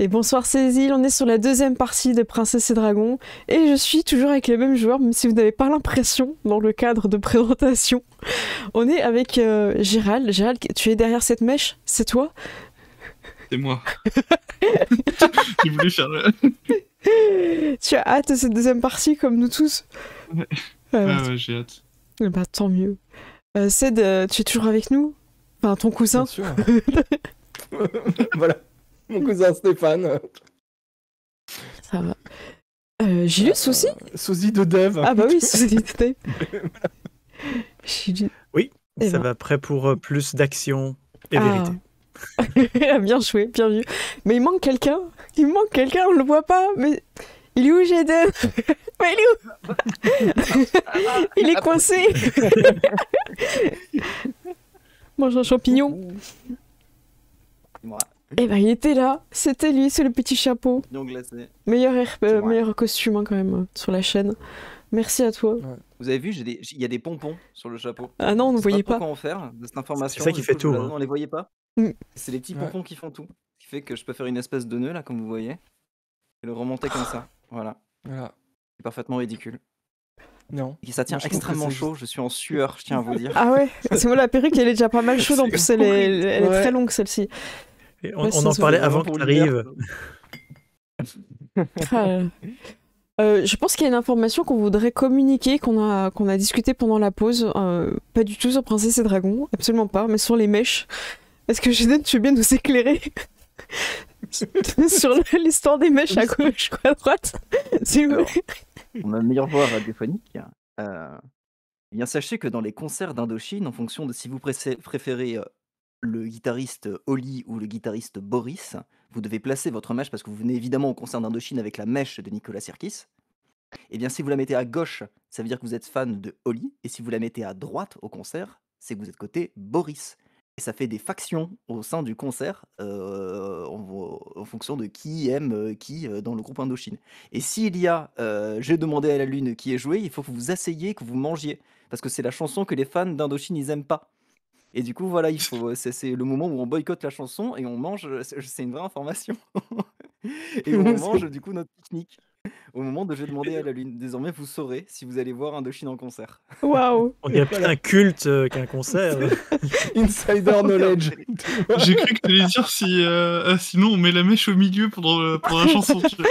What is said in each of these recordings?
Et bonsoir Cécile, on est sur la deuxième partie de Princesse et Dragon et je suis toujours avec les mêmes joueurs, même si vous n'avez pas l'impression dans le cadre de présentation. On est avec Gérald. Gérald, tu es derrière cette mèche, c'est toi? C'est moi. J'ai voulu faire le... Tu as hâte de cette deuxième partie comme nous tous? Ouais, ouais, j'ai hâte. Bah tant mieux. Ced, tu es toujours avec nous? Enfin, ton cousin? Bien sûr. Voilà, mon cousin Stéphane. Ça va. Gilus aussi? Sosie de Dev. Ah bah oui, sosie de Dev. Oui, Et ça ben. va prêt pour plus d'action et vérité. Bien joué, bien vu. Mais il manque quelqu'un. Il manque quelqu'un, on le voit pas. Mais il est où, Jaden? Mais il est où? Il est coincé. Mange un champignon. Moi, Eh ben, il était là. C'était lui, c'est le petit chapeau. champignon glacé. Meilleur costume hein, quand même sur la chaîne. Merci à toi. Vous avez vu, il y a des pompons sur le chapeau. Ah non, on ne Je sais voyait pas pas. quoi en faire de cette information. C'est ça qui du fait coup, je vous tout, la donne, hein. On les voyait pas. Mm. C'est les petits pompons qui font tout. Ce qui fait que je peux faire une espèce de nœud là, comme vous voyez, et le remonter comme ça. Voilà. Voilà. C'est parfaitement ridicule. Non. Et ça tient Moi, je trouve que extrêmement c'est chaud. Je suis en sueur, je tiens à vous dire. Ah ouais, c'est moi la perruque, elle est déjà pas mal chaude. En plus, elle est Ouais. très longue celle-ci. Et Ouais, on en c'est parlait Vraiment avant pour que tu l'hiver. arrives. Je pense qu'il y a une information qu'on voudrait communiquer, qu'on a discuté pendant la pause. Pas du tout sur Princesse et Dragon, absolument pas, mais sur les mèches. Est-ce que Jaden, tu veux bien nous éclairer sur l'histoire des mèches à gauche ou à droite, s'il vous plaît? On a le meilleur voix radiophonique. Eh bien, sachez que dans les concerts d'Indochine, en fonction de si vous préférez le guitariste Oli ou le guitariste Boris, vous devez placer votre mèche parce que vous venez évidemment au concert d'Indochine avec la mèche de Nicolas Sirkis. Eh bien, si vous la mettez à gauche, ça veut dire que vous êtes fan de Oli, et si vous la mettez à droite au concert, c'est que vous êtes côté Boris. Et ça fait des factions au sein du concert en fonction de qui aime qui dans le groupe Indochine. Et s'il y a J'ai demandé à la lune qui est joué, il faut que vous vous asseyez, que vous mangiez. Parce que c'est la chanson que les fans d'Indochine, ils aiment pas. Et du coup, voilà, c'est le moment où on boycotte la chanson et on mange, c'est une vraie information. Et on mange du coup notre pique-nique au moment de J'ai demandé à la lune. Désormais, vous saurez si vous allez voir Indochine en concert. Waouh! On dirait plus un culte qu'un concert. Insider knowledge. J'ai cru que tu allais dire si, sinon on met la mèche au milieu pendant la chanson. Tu vois.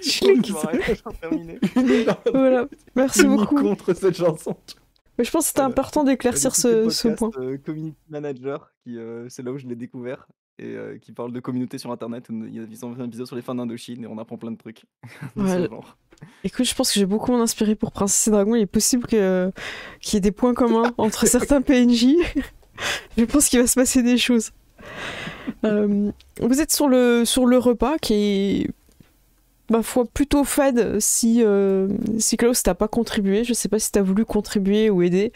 Je l'ai Tu vas arrêter, j'en terminé. Voilà, merci Uni beaucoup. contre cette chanson. Mais je pense que c'était important d'éclaircir Du coup, c'est le ce point. podcast, Community Manager, c'est là où je l'ai découvert, et qui parle de communauté sur internet. Où ils ont fait un épisode sur les fans d'Indochine et on apprend plein de trucs. de ce Ouais. genre. Écoute, je pense que j'ai beaucoup m'en inspiré pour Princesse et Dragon. Il est possible qu'il y ait des points communs entre certains PNJ. Je pense qu'il va se passer des choses. Vous êtes sur le repas qui est, ma foi, plutôt fade si Klaus t'a pas contribué. Je sais pas si t'as voulu contribuer ou aider.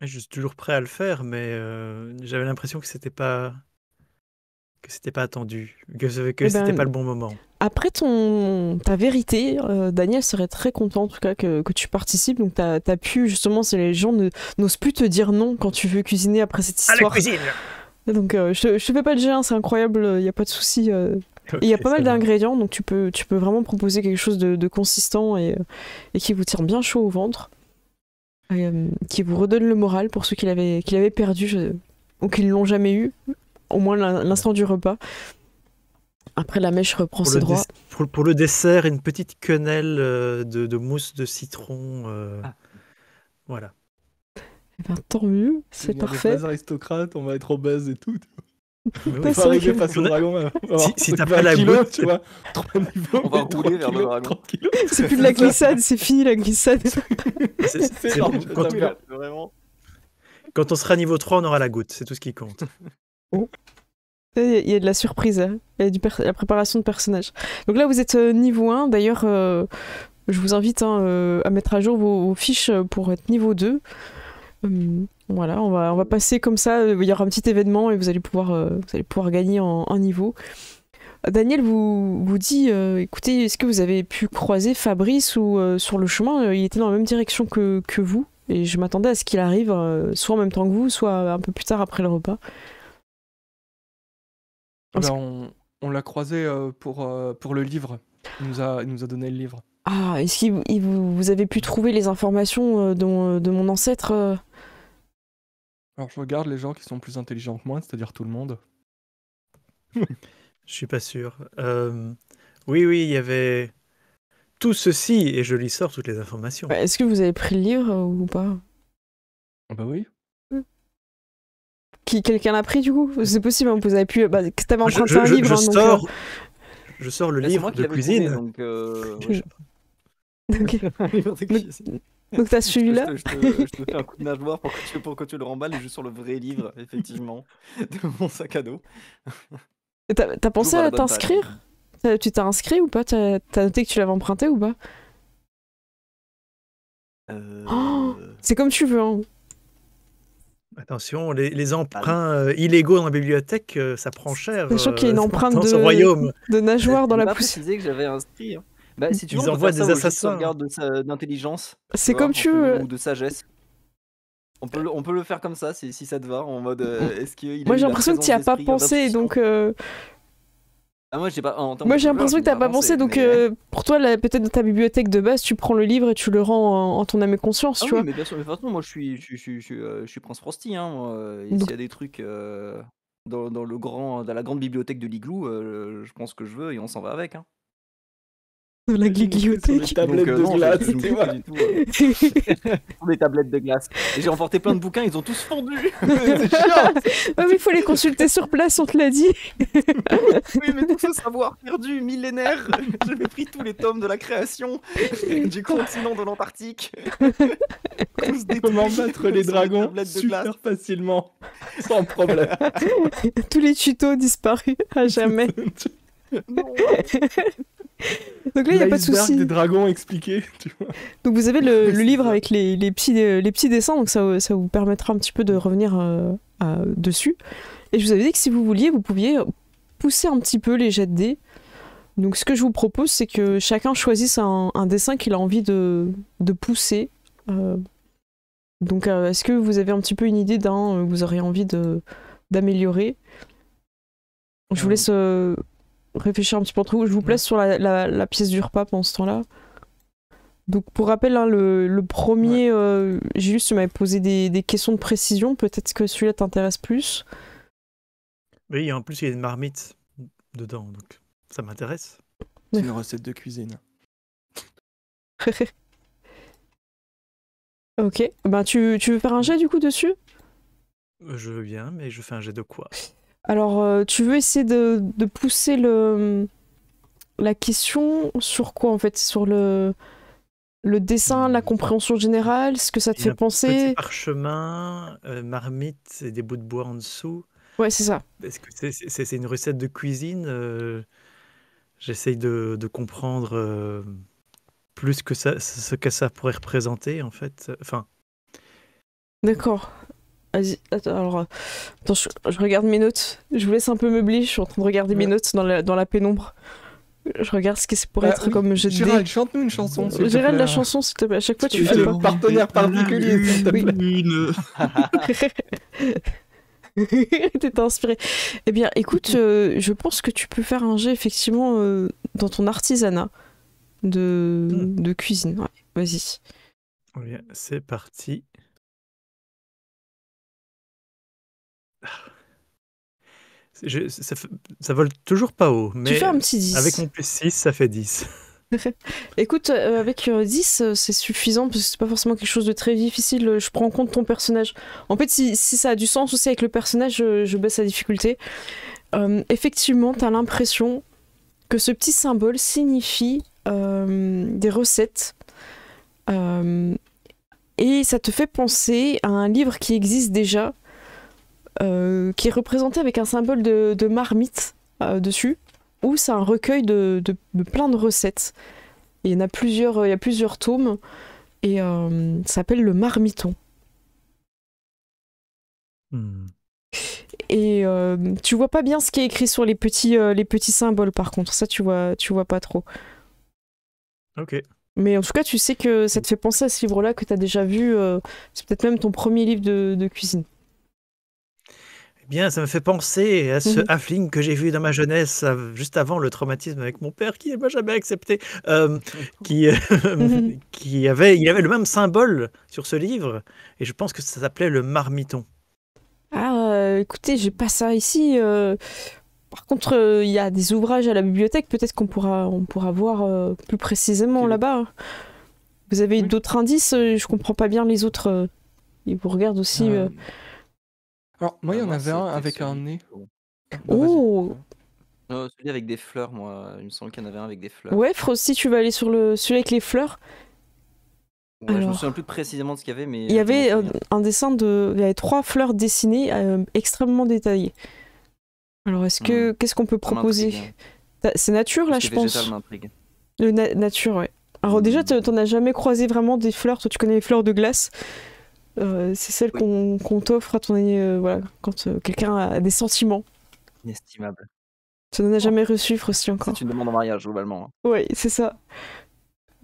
Je suis toujours prêt à le faire, mais j'avais l'impression que c'était pas attendu, que c'était pas le bon moment. Après ta vérité, Daniel serait très content en tout cas que tu participes. Donc t'as pu justement, si les gens n'osent plus te dire non quand tu veux cuisiner après cette À la histoire. cuisine. Donc je te fais pas de gêne, c'est incroyable, il n'y a pas de souci. Il y a pas mal d'ingrédients, donc tu peux vraiment proposer quelque chose de consistant et qui vous tire bien chaud au ventre. Qui vous redonne le moral pour ceux qui l'avaient perdu ou qui ne l'ont jamais eu, au moins l'instant du repas. Après, la mèche reprend ses droits. Pour le dessert, une petite quenelle de mousse de citron. Voilà. Eh ben, tant mieux, c'est parfait. Les aristocrates, on va être obèse et tout. Mais On oui, va arriver face au on a- dragon. Si t'as pas la goutte, tu vois, 3 niveaux, On va mais 3 rouler vers le kilos, dragon. 30 kilos. C'est plus de la glissade, c'est fini la glissade. c'est énorme, bon. j'adore. Bien, vraiment. Quand on sera niveau 3, on aura la goutte, c'est tout ce qui compte. Il y a de la surprise, hein. Il y a la préparation de personnages. Donc là, vous êtes niveau 1. D'ailleurs, je vous invite à mettre à jour vos fiches pour être niveau 2. Voilà, on va passer comme ça. Il y aura un petit événement et vous allez pouvoir gagner en niveau. Daniel vous dit, écoutez, est-ce que vous avez pu croiser Fabrice ou sur le chemin, il était dans la même direction que vous et je m'attendais à ce qu'il arrive soit en même temps que vous, soit un peu plus tard après le repas. Ben, On l'a croisé pour le livre. Il nous a donné le livre. Ah, est-ce que vous avez pu trouver les informations de mon ancêtre Alors je regarde les gens qui sont plus intelligents que moi, c'est-à-dire tout le monde. Je suis pas sûr. Oui, il y avait tout ceci et je lui sors toutes les informations. Bah, est-ce que vous avez pris le livre ou pas Ah bah oui. Quelqu'un l'a pris du coup? C'est possible, hein, vous avez pu. Bah, que t'avais Je, emprunté je- un je- livre, je hein, donc, sors, je sors le Là, c'est livre moi qui de l'avais cuisine. trouvé, donc ouais, ok. un livre de cuisine. Donc t'as celui-là. Je te fais un coup de nageoire pour que tu le remballes juste sur le vrai livre, effectivement, de mon sac à dos. T'as pensé J'ouvre à la à bonne page. t'inscrire? Tu t'es inscrit ou pas? T'as noté que tu l'avais emprunté ou pas? Oh, c'est comme tu veux, hein. Attention, les emprunts illégaux dans la bibliothèque, ça prend cher Sachant qu'il y a une empreinte dans ce royaume. de nageoire dans J'ai la pas poussière. précisé que j'avais inscrit. Hein. Bah, si tu veux, Ils on peut envoient faire ça des au jet de assassins. sauvegarde d'intelligence. C'est tu vois, comme tu veux. Ou de sagesse. On peut le faire comme ça, si ça te va, en mode est-ce qu'il a Moi eu j'ai la l'impression que tu y as présence pas d'esprit pensé, d'intuition donc. Ah, moi j'ai pas. En termes Moi de j'ai couleur, l'impression j'y que t'as ai pas pensé, donc mais- pour toi, peut-être dans ta bibliothèque de base, tu prends le livre et tu le rends en ton âme et conscience, Ah tu oui, vois. mais bien sûr, de toute façon, moi je suis Prince Frosty, hein, moi, et Donc- s'il y a des trucs dans la grande bibliothèque de l'Igloo, je prends ce que je veux et on s'en va avec. Hein. La Sur les bibliothèque. tablettes de non, glace, je ne tu fais vois. pas du tout. Sur des tablettes de glace. Et j'ai emporté plein de bouquins, ils ont tous fondu. C'est chiant. Ouais, mais il faut les consulter sur place, on te l'a dit. Oui, mais tout ce savoir perdu, millénaire. J'avais pris tous les tomes de la création du continent de l'Antarctique. Tous détruits Comment battre les sur des dragons tablettes de glace. super facilement, sans problème. Tous les tutos disparus à jamais. Non. Donc là, il n'y a pas de L'iceberg souci. des dragons expliqués, tu vois. Donc vous avez le Oui, c'est livre ça. avec les petits dessins, donc ça vous permettra un petit peu de revenir dessus. Et je vous avais dit que si vous vouliez, vous pouviez pousser un petit peu les jets de dés. Donc ce que je vous propose, c'est que chacun choisisse un dessin qu'il a envie de pousser. Donc est-ce que vous avez un petit peu une idée d'un que vous auriez envie d'améliorer? Je vous laisse réfléchir un petit peu entre vous. Je vous place sur la pièce du repas pendant ce temps-là. Donc pour rappel, hein, le premier, j'ai juste tu m'avais posé des questions de précision. Peut-être que celui-là t'intéresse plus. Oui, en plus, il y a une marmite dedans, donc ça m'intéresse. C'est une recette de cuisine. Ok. Ben tu veux faire un jet du coup dessus? Je veux bien, mais je fais un jet de quoi? Alors tu veux essayer de pousser la question sur quoi en fait? Sur le dessin, la compréhension générale, ce que ça te Il y a fait un penser? petit parchemin, marmite et des bouts de bois en dessous. Ouais, c'est ça. Est-ce que c'est une recette de cuisine? J'essaye de comprendre plus que ça, ce que ça pourrait représenter, en fait. Enfin, D'accord. Vas-y, attends, alors, attends, je regarde mes notes. Je vous laisse un peu meubler. Je suis en train de regarder mes Ouais. notes dans la pénombre. Je regarde ce que ça pourrait être oui, comme jeu de dés. Gérald, chante-nous une chanson, s'il te Gérald, plaît. la chanson, s'il te plaît. À chaque fois, tu Allez, fais pas. partenaire particulier, s'il te Oui. plaît. T'es inspiré. Eh bien, écoute, je pense que tu peux faire un jet, effectivement, dans ton artisanat de cuisine. Ouais, vas-y. bien, c'est parti. Ça vole toujours pas haut, Tu mais fais un petit 10. avec mon plus 6, ça fait 10. Écoute, avec 10, c'est suffisant parce que c'est pas forcément quelque chose de très difficile. Je prends en compte ton personnage. En fait, si ça a du sens aussi avec le personnage, je baisse la difficulté. Effectivement, t'as l'impression que ce petit symbole signifie des recettes. Et ça te fait penser à un livre qui existe déjà, qui est représenté avec un symbole de marmite dessus, où c'est un recueil de plein de recettes. Et il y a plusieurs tomes, et ça s'appelle le Marmiton. Et tu vois pas bien ce qui est écrit sur les petits symboles, par contre. Ça, tu vois pas trop. Ok. Mais en tout cas, tu sais que ça te fait penser à ce livre-là que tu as déjà vu. C'est peut-être même ton premier livre de cuisine. Eh Bien, ça me fait penser à ce Mhm. halfling que j'ai vu dans ma jeunesse, juste avant le traumatisme avec mon père, qui ne m'a jamais accepté, qui, Mhm. il avait le même symbole sur ce livre, et je pense que ça s'appelait le marmiton. Ah, écoutez, j'ai pas ça ici. Par contre, il y a des ouvrages à la bibliothèque. Peut-être on pourra voir plus précisément Quel est- là-bas. Vous avez Oui. d'autres indices? Je comprends pas bien les autres. Ils vous regardent aussi. Euh, Alors, moi, il y en Moi, avait un c'était avec un celui nez. plutôt. Ah, bah, vas-y. Oh! Celui avec des fleurs, moi. Il me semble qu'il y en avait un avec des fleurs. Ouais, Frost, si tu vas aller sur celui avec les fleurs. Ouais, je me Alors, souviens plus précisément de ce qu'il y avait, mais il y je m'en avait souviens. un dessin de. Il y avait 3 fleurs dessinées extrêmement détaillées. Alors, qu'est-ce qu'on peut Ça proposer? m'intrigue. C'est nature Tout là, ce qui je est végétal pense. m'intrigue. Nature, ouais. Alors, déjà, t'en as jamais croisé vraiment des fleurs. Toi, tu connais les fleurs de glace. C'est celles Oui. qu'on t'offre à voilà, quand quelqu'un a des sentiments. Inestimable. Tu n'en as jamais reçu, Frosty, encore. C'est une demande en mariage, globalement. Ouais, c'est ça.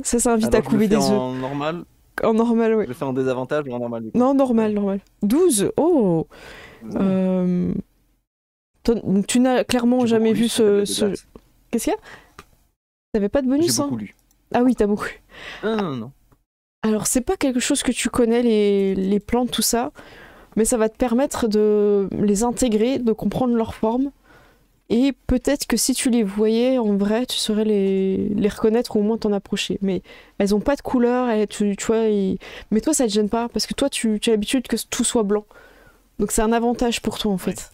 Ça invite à Alors, je le couver fais des œufs. en normal, En normal, je ouais. le fais en désavantage ou en normal, du coup. Non, normal. 12? Oh! Euh, Tu n'as clairement J'ai jamais beaucoup lu vu ce tableau de ce... glace. Qu'est-ce qu'il y a? T'avais pas de J'ai bonus, hein? beaucoup lu. Ah oui, t'as beaucoup. Non. Alors, c'est pas quelque chose que tu connais, les plantes, tout ça, mais ça va te permettre de les intégrer, de comprendre leur forme, et peut-être que si tu les voyais en vrai, tu saurais les reconnaître ou au moins t'en approcher. Mais elles ont pas de couleur, tu vois, mais toi, ça te gêne pas, parce que toi, tu as l'habitude que tout soit blanc. Donc c'est un avantage pour toi, en fait.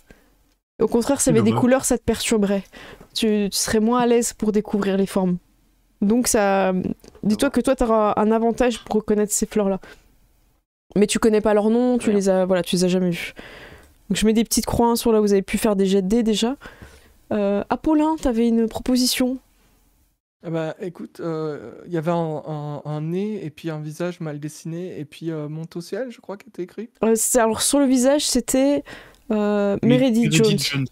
Au contraire, s'il y avait des D'accord. couleurs, ça te perturberait. Tu serais moins à l'aise pour découvrir les formes. Donc ça, dis-toi que toi, tu auras un avantage pour reconnaître ces fleurs-là. Mais tu connais pas leur nom, tu Très les as jamais vus. Donc je mets des petites croix sur là où vous avez pu faire des jets de dés déjà. Apollin, t'avais une proposition. Ah bah, écoute, il y avait un nez et puis un visage mal dessiné et puis monte au ciel, je crois, qui était écrit. Alors sur le visage, c'était Meredith Jones.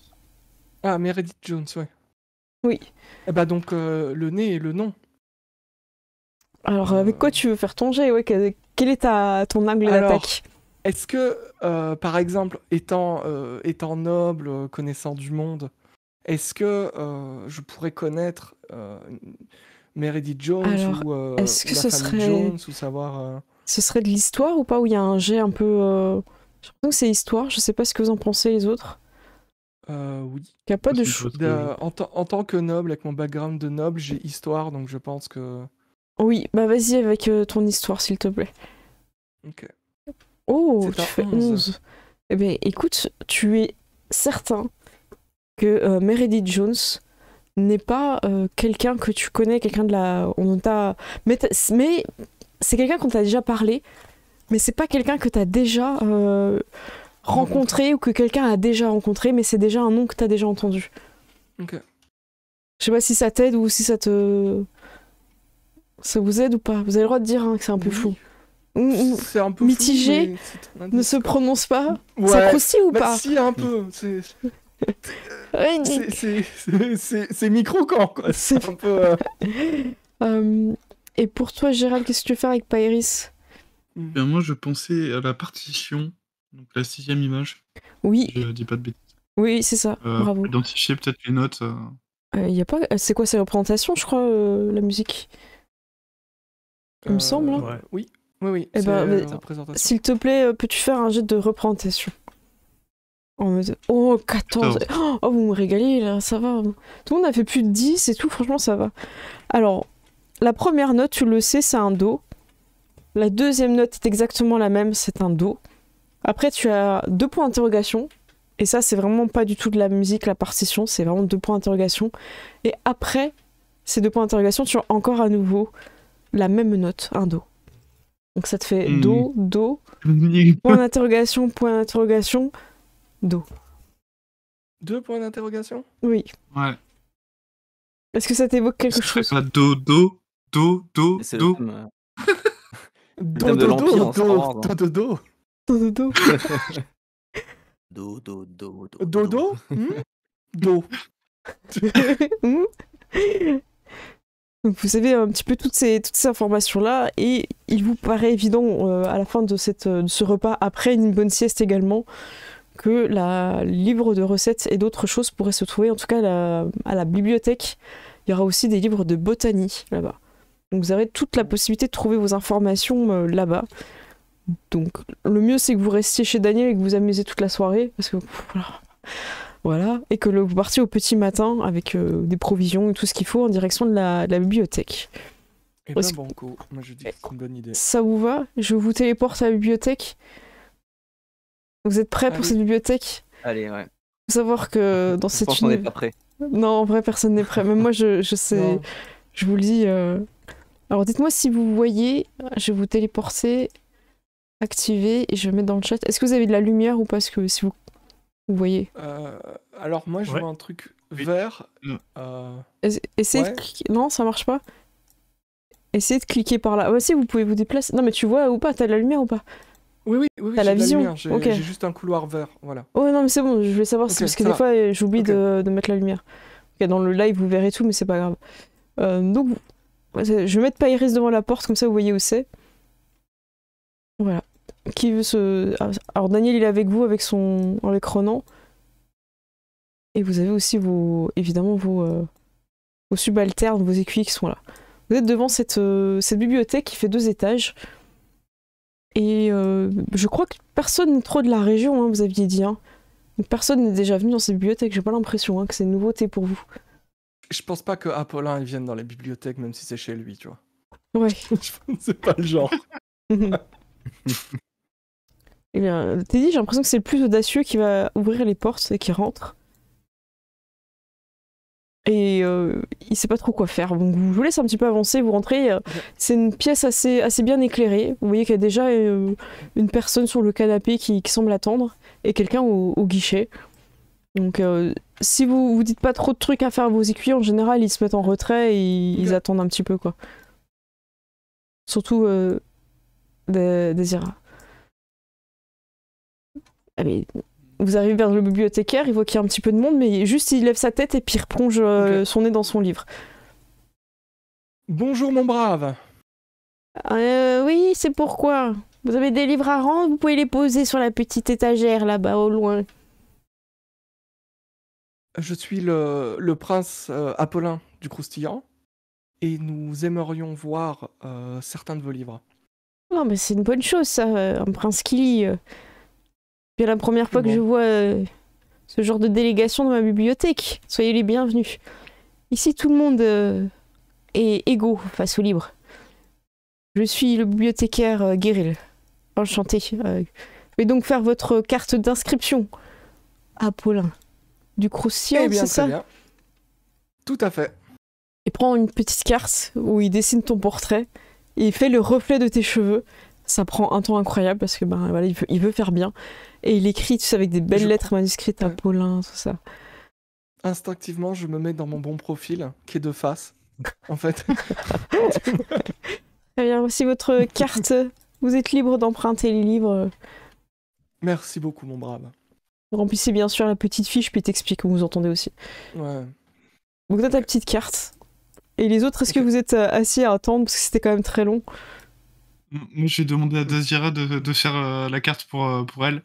Ah, Meredith Jones, ouais. Oui. Eh bah donc, le nez et le nom. Alors avec quoi tu veux faire ton jet? Ouais, quel est ton angle Alors, d'attaque? Est-ce que, par exemple, étant noble, connaissant du monde, est-ce que je pourrais connaître Meredith Jones Alors, ou est-ce que la ce famille serait... Jones ou savoir... Ce serait de l'histoire ou pas? Où il y a un jet un peu... J'ai l'impression que c'est histoire, je sais pas ce que vous en pensez les autres. oui. Il n'y a pas de C'est choix. pas trop- En tant que noble, avec mon background de noble, j'ai histoire, donc je pense que... Oui, bah vas-y avec ton histoire s'il te plaît. Ok. Oh, C'est tu un fais 11. 11. Eh bien écoute, tu es certain que Meredith Jones n'est pas quelqu'un que tu connais, quelqu'un de la... Mais c'est quelqu'un qu'on t'a déjà parlé, mais c'est pas quelqu'un que t'as déjà rencontré ou que quelqu'un a déjà rencontré, mais c'est déjà un nom que t'as déjà entendu. Ok. Je sais pas si ça t'aide ou si ça vous aide ou pas. Vous avez le droit de dire hein, que c'est un peu Oui. flou. C'est un peu Mitigé, flou, mais c'est un Ne se indice, quoi. prononce pas. Ouais. Ça croustille ou Bah pas? si, un peu. Ouais, C'est micro-camp, quoi. C'est- C'est un peu... Et pour toi, Gérald, qu'est-ce que tu veux faire avec Pairis? Ben, moi, je pensais à la partition, donc la 6e image. Oui, Je dis pas de bêtises. oui, c'est ça. Bravo. Pour identifier peut-être les notes. Y a pas... C'est quoi, ces représentations, je crois, la musique? Il me semble. Hein. Ouais. Oui, oui. Eh ben, mais- représentation. S'il te plaît, peux-tu faire un jet de représentation? Oh, 14. Oh, vous me régalez, là, ça va. Tout le monde a fait plus de 10 et tout, franchement, ça va. Alors, la première note, tu le sais, c'est un Do. La deuxième note est exactement la même, c'est un Do. Après, tu as 2 points d'interrogation. Et ça, c'est vraiment pas du tout de la musique, la partition, c'est vraiment 2 points d'interrogation. Et après ces 2 points d'interrogation, tu as encore à nouveau la même note, un Do. Donc ça te fait Do, Do, point d'interrogation, Do. 2 points d'interrogation. Oui. Ouais. Est-ce que ça t'évoque quelque Ce serait chose? pas do, do, do, do, Et c'est do. le thème. Do, thème de l'Empire en Star Wars, hein. do, do. Do, do. Dodo. Do. Hmm. Donc vous avez un petit peu toutes ces informations-là et il vous paraît évident à la fin de ce repas, après une bonne sieste également, que le livre de recettes et d'autres choses pourraient se trouver, en tout cas à la bibliothèque. Il y aura aussi des livres de botanie là-bas. Donc vous aurez toute la possibilité de trouver vos informations là-bas. Donc le mieux c'est que vous restiez chez Daniel et que vous amusez toute la soirée, parce que voilà, et que vous partiez au petit matin avec des provisions et tout ce qu'il faut en direction de la bibliothèque. Et ben banco, moi je dis que c'est une bonne idée. Ça vous va? Je vous téléporte à la bibliothèque. Vous êtes prêts pour cette bibliothèque? Allez, ouais. Faut savoir que dans cette On n'est pas prêt. Non, en vrai, personne n'est prêt. Même moi, je sais. Non. Je vous le dis. Alors, dites-moi si vous voyez. Je vais vous téléporter, activer, et je vais mettre dans le chat. Est-ce que vous avez de la lumière ou pas? Parce que si vous voyez. Alors, moi, je vois un truc vert. Essayez de cliquer. Non, ça marche pas. Essayez de cliquer par là. Ah, bah, si, vous pouvez vous déplacer. Non, mais tu vois ou pas? T'as de la lumière ou pas? Oui, t'as la vision. J'ai juste un couloir vert, voilà. Oh non, mais c'est bon, je voulais savoir parce que des fois j'oublie de mettre la lumière. Dans le live, vous verrez tout, mais c'est pas grave. Donc, je vais mettre Pairis devant la porte, comme ça vous voyez où c'est. Voilà. Qui veut se. Alors, Daniel, il est avec vous, avec Ronan. Et vous avez aussi évidemment vos subalternes, vos écuyers qui sont là. Vous êtes devant cette bibliothèque qui fait 2 étages. Et je crois que personne n'est trop de la région, hein, vous aviez dit. Hein. Donc personne n'est déjà venu dans cette bibliothèque, j'ai pas l'impression que c'est une nouveauté pour vous. Je pense pas que Apollin vienne dans les bibliothèques, même si c'est chez lui, tu vois. Ouais. C'est pas le genre. Eh bien, Teddy, j'ai l'impression que c'est le plus audacieux qui va ouvrir les portes et qui rentre. Et il sait pas trop quoi faire. Donc je vous laisse un petit peu avancer, vous rentrez. C'est une pièce assez bien éclairée. Vous voyez qu'il y a déjà une personne sur le canapé qui semble attendre et quelqu'un au guichet. Donc si vous dites pas trop de trucs à faire à vos écuyers, en général ils se mettent en retrait et ils attendent un petit peu quoi. Surtout Désira. Ah, mais vous arrivez vers le bibliothécaire, il voit qu'il y a un petit peu de monde, mais juste il lève sa tête et puis il replonge son nez dans son livre. Bonjour mon brave. Oui, c'est pourquoi. Vous avez des livres à rendre, vous pouvez les poser sur la petite étagère là-bas au loin. Je suis le prince Apollin du Croustillant et nous aimerions voir certains de vos livres. Oh, mais c'est une bonne chose ça, un prince qui lit. C'est la première fois que je vois ce genre de délégation dans ma bibliothèque. Soyez les bienvenus. Ici, tout le monde est égaux face aux livres. Je suis le bibliothécaire Guéril. Enchanté. Je vais donc faire votre carte d'inscription. Apollin. Du Croustillant, c'est ça? Bien. Tout à fait. Et prends une petite carte où il dessine ton portrait et il fait le reflet de tes cheveux. Ça prend un temps incroyable parce que voilà, il veut faire bien. Et il écrit, tu sais, avec des belles lettres manuscrites, Apollin, tout ça. Instinctivement, je me mets dans mon bon profil, qui est de face, en fait. Très bien, voici votre carte. Vous êtes libre d'emprunter les livres. Merci beaucoup, mon brave. Vous remplissez bien sûr la petite fiche, puis t'explique, vous entendez aussi. Ouais. Donc t'as ta petite carte. Et les autres, est-ce que vous êtes assis à attendre, parce que c'était quand même très long? Moi, j'ai demandé à Dazira de faire la carte pour elle.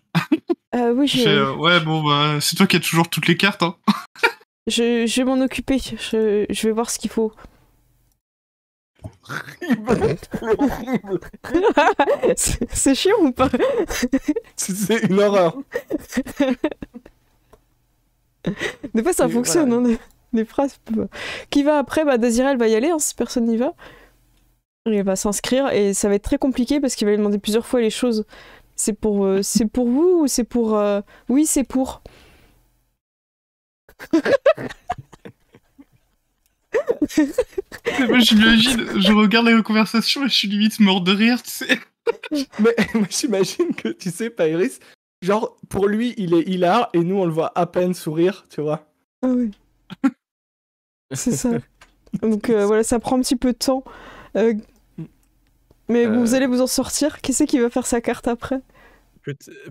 Oui, ouais, bon, bah, c'est toi qui as toujours toutes les cartes, hein. Je vais m'en occuper. Je vais voir ce qu'il faut. C'est chiant ou pas? C'est une horreur. Des fois, ça fonctionne, voilà. Des phrases. Qui va après? Désiré, elle va y aller, hein, si personne n'y va. Il va s'inscrire et ça va être très compliqué parce qu'il va lui demander plusieurs fois les choses. C'est pour vous ou c'est pour... Oui, c'est pour... Moi, j'imagine, je regarde la conversation et je suis limite mort de rire, tu sais. Mais moi, j'imagine que, tu sais, Pairis, genre, pour lui, il est hilar et nous, on le voit à peine sourire, tu vois. Ah oui. C'est ça. Donc voilà, ça prend un petit peu de temps. Mais vous allez vous en sortir. Qui c'est qui va faire sa carte après?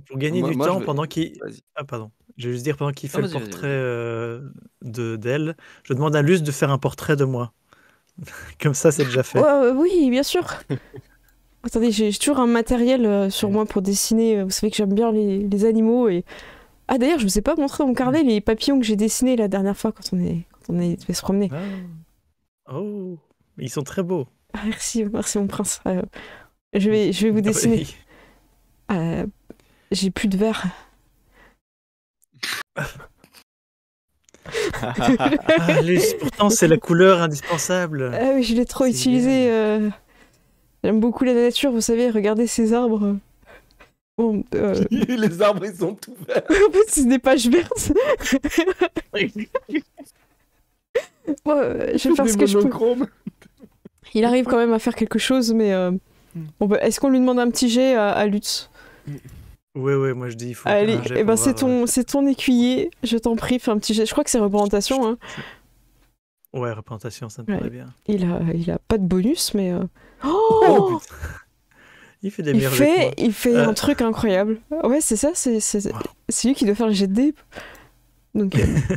Pour gagner du temps, pendant qu'il... Ah, pardon. Je vais juste dire, pendant qu'il fait le portrait d'elle, je demande à Luce de faire un portrait de moi. Comme ça, c'est déjà fait. Oui, bien sûr. Attendez, j'ai toujours un matériel sur moi pour dessiner. Vous savez que j'aime bien les animaux et Ah d'ailleurs, je vous ai pas montré mon carnet les papillons que j'ai dessinés la dernière fois quand on est fait se promener. Ah. Oh, ils sont très beaux. Ah, merci mon prince. Je vais vous dessiner. J'ai plus de verre. Pourtant, c'est la couleur indispensable. Ah oui, je l'ai trop utilisé. J'aime beaucoup la nature, vous savez, regardez ces arbres. Bon, Les arbres, ils sont tout verts. En fait, c'est des pages vertes. Bon, je vais faire ce que je peux. Il arrive quand même à faire quelque chose, mais est-ce qu'on lui demande un petit jet à Lutz? Ouais, moi je dis il faut. Allez, c'est ton écuyer, je t'en prie, fais un petit jet. Je crois que c'est représentation. Hein. Ouais, représentation, ça me paraît bien. Il a pas de bonus, mais. Oh putain. Il fait des meilleurs jets. Il fait un truc incroyable. Ouais, c'est ça, c'est lui qui doit faire le jet de dés. Donc,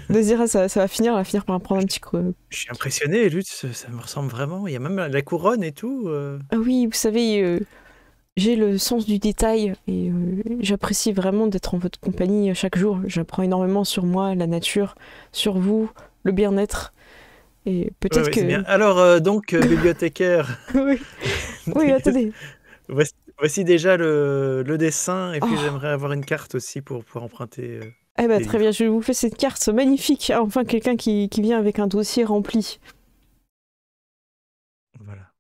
Désira, ça va finir par prendre un petit creux. Je suis impressionné, Lutz, ça me ressemble vraiment. Il y a même la couronne et tout. Ah oui, vous savez, j'ai le sens du détail et j'apprécie vraiment d'être en votre compagnie chaque jour. J'apprends énormément sur moi, la nature, sur vous, le bien-être. Et peut-être que. Bien. Alors, donc, bibliothécaire. Oui, attendez. Voici déjà le dessin, et puis j'aimerais avoir une carte aussi pour pouvoir emprunter. Très bien, je vous fais cette carte magnifique. Enfin, quelqu'un qui vient avec un dossier rempli. Voilà.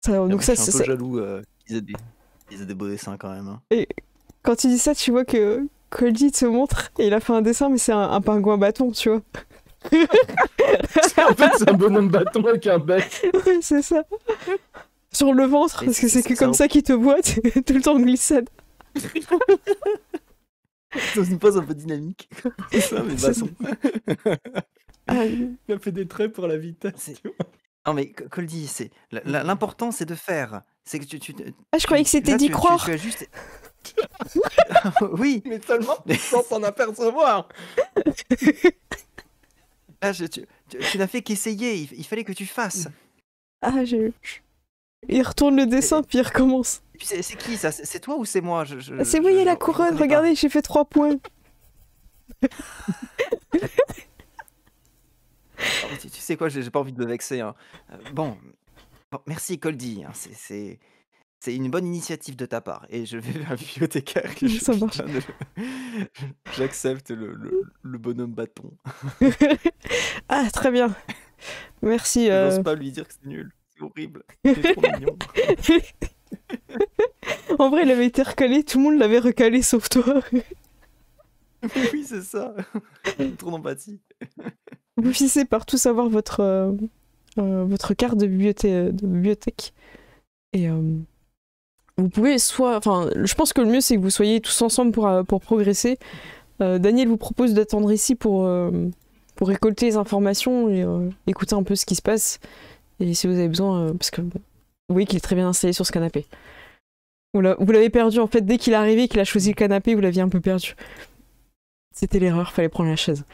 Donc je suis un peu jaloux qu'ils aient des beaux dessins quand même. Hein. Et quand tu dis ça, tu vois que Coldy te montre, et il a fait un dessin, mais c'est un pingouin bâton, tu vois. En fait, c'est un bonhomme bâton avec un bec. Oui, c'est ça. Sur le ventre, parce que c'est que comme ça qu'il te voit, tout le temps en glissade. Dans une pose un peu dynamique. C'est ça, mais bâton. Il a fait des traits pour la vitesse. Non, mais Coldy, l'important, c'est de faire. C'est que je croyais que c'était d'y croire. Tu as juste... Oui. Mais seulement sans s'en apercevoir. Là, tu n'as fait qu'essayer. Il fallait que tu fasses. Il retourne le dessin, puis il recommence. Et puis c'est qui ça? C'est toi ou c'est moi? C'est vous, il y a la couronne, regardez, j'ai fait 3 points. Tu sais quoi, j'ai pas envie de le vexer. Hein. Bon, merci Coldy. Hein. C'est une bonne initiative de ta part. Et je vais vers le bibliothécaire. Ça marche. J'accepte le bonhomme bâton. Très bien. Merci. Je n'ose pas lui dire que c'est nul. C'est horrible. C'est trop mignon. En vrai, il avait été recalé, tout le monde l'avait recalé sauf toi. Oui, c'est ça. Trop d'empathie. Vous finissez par tous avoir votre carte de bibliothèque. Et vous pouvez je pense que le mieux c'est que vous soyez tous ensemble pour progresser. Daniel vous propose d'attendre ici pour récolter les informations et écouter un peu ce qui se passe. Et si vous avez besoin, parce que vous voyez qu'il est très bien installé sur ce canapé. Vous l'avez perdu en fait, dès qu'il est arrivé, qu'il a choisi le canapé, vous l'aviez un peu perdu. C'était l'erreur, fallait prendre la chaise.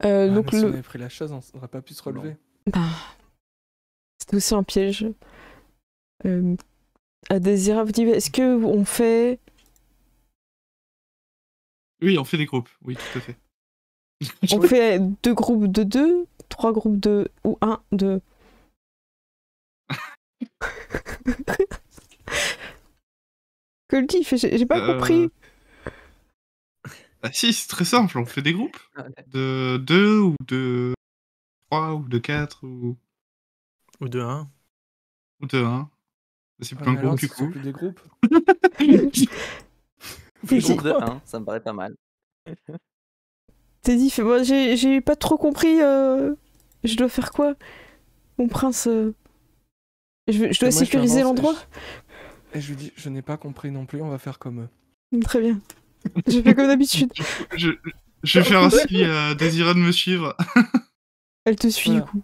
Donc si on avait pris la chaise, on n'aurait pas pu se relever. C'était aussi un piège. Désira vous dit, est-ce que on fait... Oui, on fait des groupes, oui, tout à fait. On fait 2 groupes de 2, 3 groupes de... ou 1, 2... Coldy, j'ai pas compris. Si, c'est très simple, on fait des groupes. De 2 ou de 3 ou de 4 ou de 1. Ou de 1. C'est plus un groupe du coup. Plus des groupes. Groupe de 1, ça me paraît pas mal. Teddy fait, j'ai pas trop compris, je dois faire quoi? Mon prince, je dois sécuriser l'endroit? Et je lui dis, je n'ai pas compris non plus, on va faire comme eux. Très bien. Je fais comme d'habitude. Je vais faire ainsi à Désira de me suivre. Elle te suit du coup.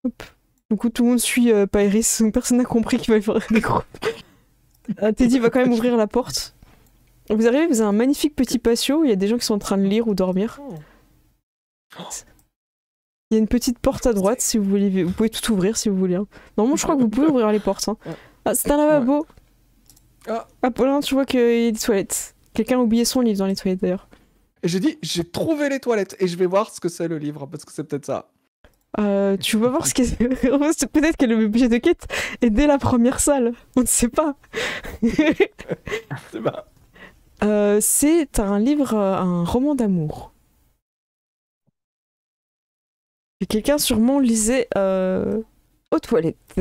Hop. Du coup, tout le monde suit Pairis, donc personne n'a compris qu'il fallait faire des groupes. Teddy va quand même ouvrir la porte. Vous arrivez, vous avez un magnifique petit patio, il y a des gens qui sont en train de lire ou dormir. Il y a une petite porte à droite, si vous voulez, vous pouvez tout ouvrir si vous voulez. Normalement, je crois que vous pouvez ouvrir les portes. Hein. C'est un lavabo. Apollin, tu vois qu'il y a des toilettes. Quelqu'un a oublié son livre dans les toilettes d'ailleurs. Et j'ai dit, j'ai trouvé les toilettes et je vais voir ce que c'est le livre, parce que c'est peut-être ça. Tu vas voir ce que c'est. Peut-être que le budget de quête est dès la première salle. On ne sait pas. C'est pas. C'est un livre, un roman d'amour. Et quelqu'un sûrement lisait aux toilettes.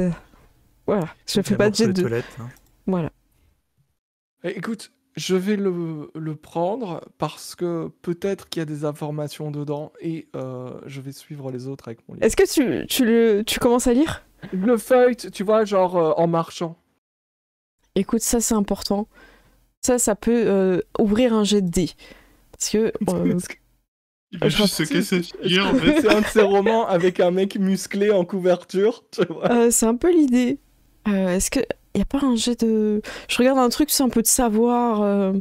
Voilà, je fais pas de jet de... Voilà. Écoute, je vais le prendre parce que peut-être qu'il y a des informations dedans et je vais suivre les autres avec mon livre. Est-ce que tu commences à lire? Le feuille, tu vois, genre en marchant. Écoute, ça c'est important. Ça peut ouvrir un jet de dés. Parce que... Il va juste se casser la figure, en fait. C'est un de ces romans avec un mec musclé en couverture, tu vois. C'est un peu l'idée. Est-ce que... Y a pas un jet de... Je regarde un truc, c'est un peu de savoir...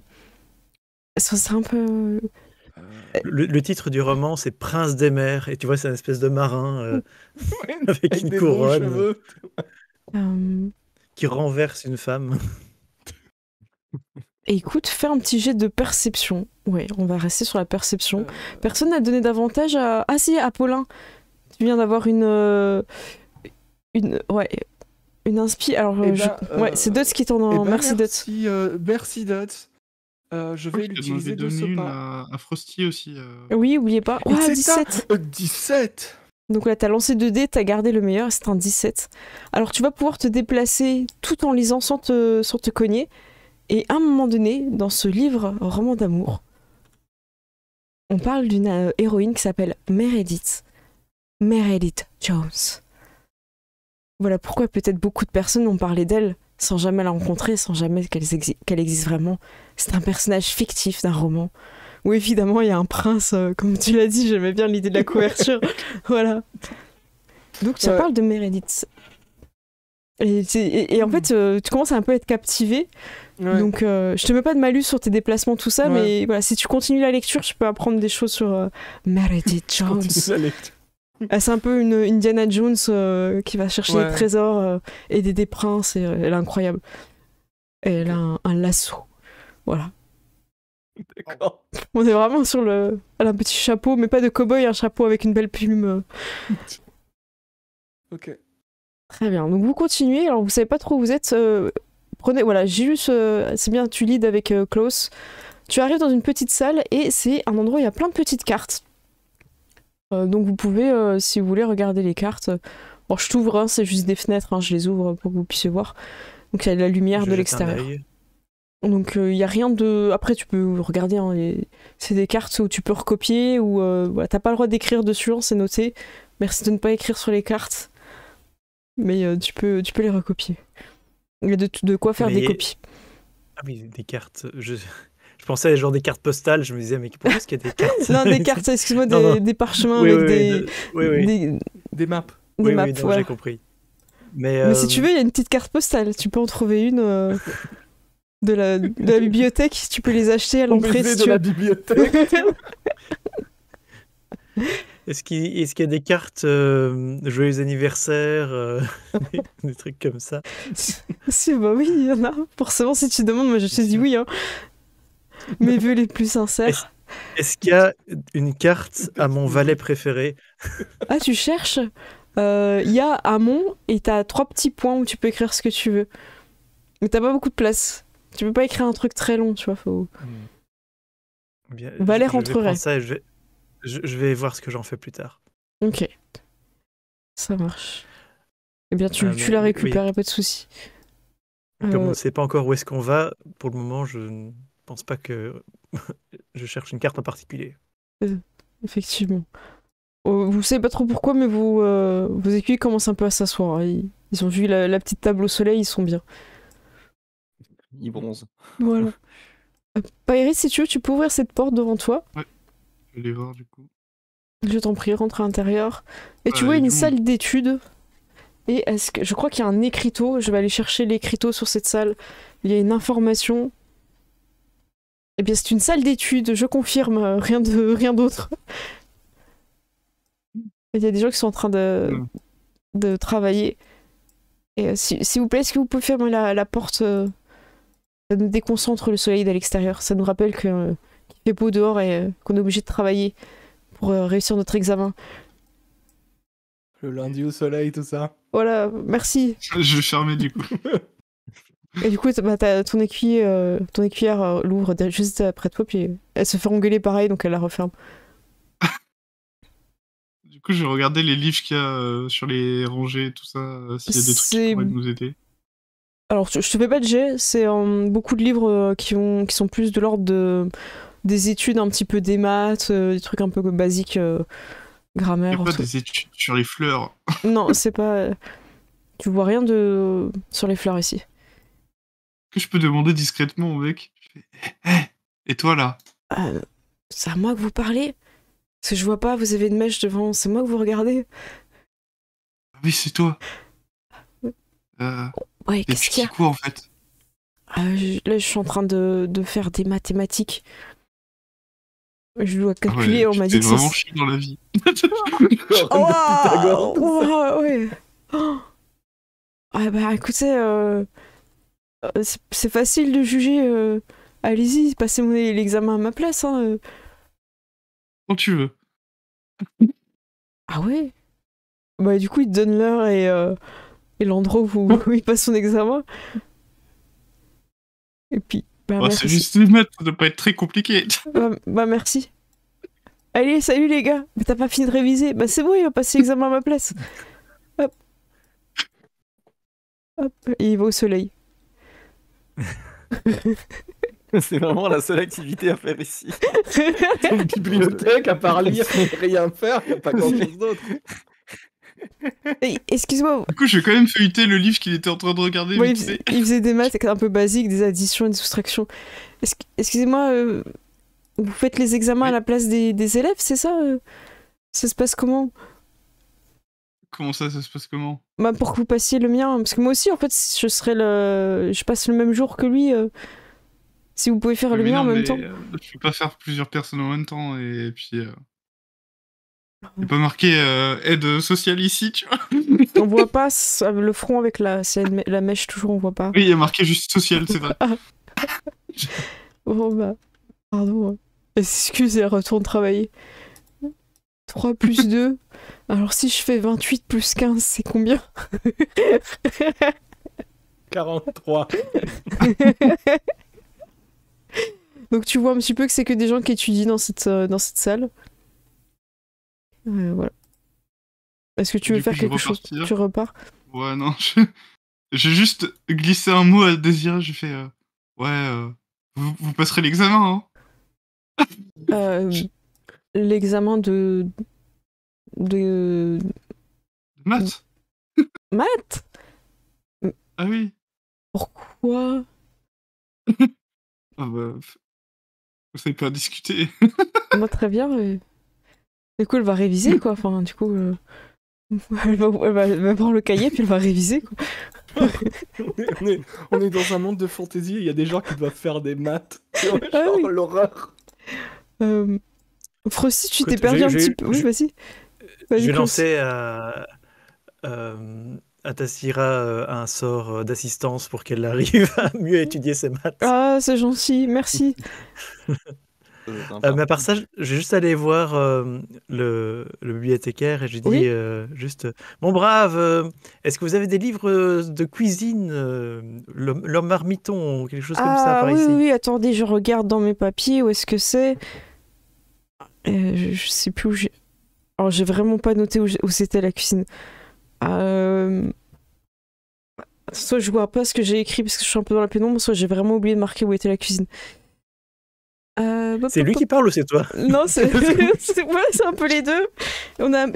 C'est un peu... Le titre du roman, c'est Prince des mers, et tu vois, c'est une espèce de marin avec une couronne qui renverse une femme. Et écoute, fais un petit jet de perception. Ouais, on va rester sur la perception. Personne n'a donné d'avantage à... Ah si, Apollin, tu viens d'avoir une inspi. Alors, ouais, c'est Dots qui t'en en... Merci Dots. Merci Dots. Je vais l'utiliser de ce pas. À Frosty aussi. Oui, oubliez pas. Oh, 17. 17. Donc là, t'as lancé 2 dés, t'as gardé le meilleur, c'est un 17. Alors tu vas pouvoir te déplacer tout en lisant sans te cogner. Et à un moment donné, dans ce livre, roman d'amour, on parle d'une héroïne qui s'appelle Meredith Jones. Voilà pourquoi peut-être beaucoup de personnes ont parlé d'elle sans jamais la rencontrer, sans jamais qu'elle existe vraiment. C'est un personnage fictif d'un roman où évidemment il y a un prince, comme tu l'as dit, j'aimais bien l'idée de la couverture. Voilà. Donc ça parle de Meredith. Et en fait, tu commences à un peu être captivé. Ouais. Donc, je te mets pas de malus sur tes déplacements, tout ça, mais voilà, si tu continues la lecture, tu peux apprendre des choses sur Meredith Jones. C'est un peu une Indiana Jones qui va chercher des trésors, aider des princes, et elle est incroyable. Et elle a un lasso. Voilà. D'accord. On est vraiment sur le... Elle a un petit chapeau, mais pas de cow-boy, un chapeau avec une belle plume. Ok. Très bien. Donc vous continuez, alors vous savez pas trop où vous êtes... Prenez, voilà, j'ai juste, c'est bien, tu leads avec Klaus. Tu arrives dans une petite salle et c'est un endroit où il y a plein de petites cartes. Donc vous pouvez, si vous voulez, regarder les cartes. Bon, je t'ouvre, hein, c'est juste des fenêtres, hein, je les ouvre pour que vous puissiez voir. Donc il y a de la lumière de l'extérieur. Donc il y a rien de... Après tu peux regarder, hein, c'est des cartes où tu peux recopier, ou voilà, t'as pas le droit d'écrire dessus, hein, c'est noté. Merci de ne pas écrire sur les cartes. Mais tu peux les recopier. Il y a de quoi faire des copies. Ah oui, des cartes. Je pensais à genre des cartes postales, je me disais, mais pourquoi est-ce qu'il y a des cartes? Non, des cartes, excuse-moi, des parchemins avec des maps. Des maps, non, voilà. J'ai compris. Mais si tu veux, il y a une petite carte postale. Tu peux en trouver une de la bibliothèque. Tu peux les acheter à l'entrée si tu veux. La bibliothèque. Est-ce qu'il y a des cartes joyeux anniversaire, des trucs comme ça? Si, bah oui, il y en a. Forcément, si tu demandes, moi je te dis oui. Hein. Mes vœux les plus sincères. Est-ce qu'il y a une carte à mon valet préféré? Ah, tu cherches? Il y a Amon et t'as 3 petits points où tu peux écrire ce que tu veux. Mais t'as pas beaucoup de place. Tu peux pas écrire un truc très long, tu vois. Faut... Bien, valet je vais rentrerait. prendre ça et je vais voir ce que j'en fais plus tard. Ok. Ça marche. Eh bien, tu la récupères, oui. Pas de souci. Comme on ne sait pas encore où est-ce qu'on va, pour le moment, je ne pense pas que je cherche une carte en particulier. Effectivement. Vous savez pas trop pourquoi, mais vos écuyers commencent un peu à s'asseoir. Ils ont vu la petite table au soleil, ils sont bien. Ils bronzent. Voilà. Pairis, si tu veux, tu peux ouvrir cette porte devant toi. Ouais. Je vais les voir du coup. Je t'en prie, rentre à l'intérieur. Et tu vois une salle d'études. Et je crois qu'il y a un écriteau. Je vais aller chercher l'écriteau sur cette salle. Il y a une information. Eh bien, c'est une salle d'études, je confirme. Rien d'autre. Il y a des gens qui sont en train de travailler. Et s'il vous plaît, est-ce que vous pouvez fermer la porte Ça nous déconcentre le soleil de l'extérieur. Ça nous rappelle qu'il fait beau dehors et qu'on est obligé de travailler pour réussir notre examen. Le lundi au soleil, tout ça. Voilà, merci. Je vais fermer du coup. Et du coup, ton écuyère l'ouvre juste après toi, puis elle se fait engueuler pareil, donc elle la referme. Du coup, je vais regarder les livres qu'il y a sur les rangées et tout ça, s'il y a des trucs qui pourraient nous aider. Alors, je te fais pas de jet, c'est beaucoup de livres qui sont plus de l'ordre des études, un petit peu des maths, des trucs un peu basiques, grammaire. Il n'y a pas des études sur les fleurs. Non, c'est pas... Tu vois rien sur les fleurs ici. Que je peux demander discrètement au mec? Et toi là? C'est à moi que vous parlez? Parce que je vois pas, vous avez une mèche devant, c'est moi que vous regardez? Oui, c'est toi. Ouais, qu'est-ce qu'il y a? Quoi en fait? Là, je suis en train de faire des mathématiques. Je dois calculer, on m'a dit que c'est vraiment chiant dans la vie. Ouais. Bah écoutez, c'est facile de juger. Allez-y, passez l'examen à ma place. Hein. Quand tu veux. Ah ouais? Bah du coup, il te donne l'heure et l'endroit où il passe son examen. Et puis, c'est juste les maths, ça doit pas être très compliqué. Bah merci. Allez, salut les gars. Mais t'as pas fini de réviser? Bah c'est bon, il va passer l'examen à ma place. Hop. Hop. Et il va au soleil. C'est vraiment la seule activité à faire ici. Une bibliothèque, à part lire et rien faire, il n'y a pas grand-chose d'autre. Excuse-moi. Du coup, je vais quand même feuilleter le livre qu'il était en train de regarder. Ouais, il faisait des maths un peu basiques, des additions et des soustractions. Excusez-moi, vous faites les examens à la place des élèves, c'est ça? Ça se passe comment? Comment ça se passe comment? Bah pour que vous passiez le mien, parce que moi aussi en fait je passe le même jour que lui. Si vous pouvez faire le mien en même temps. Je peux pas faire plusieurs personnes en même temps et puis. Il n'y a pas marqué aide sociale ici, tu vois. On voit pas le front avec la mèche toujours, on voit pas. Oui, il y a marqué juste social, c'est vrai. Bon bah, pardon. Excusez, retourne travailler. 3 plus 2. Alors si je fais 28 plus 15, c'est combien? 43. Donc tu vois un petit peu que c'est que des gens qui étudient dans cette salle. Voilà. Est-ce que tu veux faire quelque chose? Tu repars? Ouais, non. J'ai juste glissé un mot à Désiré, j'ai fait vous passerez l'examen, hein? L'examen de maths? Maths? Ah oui. Pourquoi? Ah bah... Vous savez pas discuter. Moi, très bien. Du coup, elle va réviser, quoi. Enfin, du coup... Elle va prendre le cahier, puis elle va réviser, quoi. on est dans un monde de fantaisie, il y a des gens qui doivent faire des maths. Oui. L'horreur. Frosty, tu t'es perdu un petit peu. Oui, vas-y. Je vais lancer à Tassira un sort d'assistance pour qu'elle arrive à mieux étudier ses maths. Ah, c'est gentil, merci. Mais à part ça, je vais juste aller voir le bibliothécaire et je lui dis juste mon brave, est-ce que vous avez des livres de cuisine, le marmiton, quelque chose comme ça par ici? Oui, attendez, je regarde dans mes papiers, où est-ce que c'est? Je sais plus où j'ai... Alors, j'ai vraiment pas noté où c'était la cuisine. Soit je vois pas ce que j'ai écrit parce que je suis un peu dans la pénombre, soit j'ai vraiment oublié de marquer où était la cuisine. C'est lui qui parle ou c'est toi? Non, c'est un peu les deux.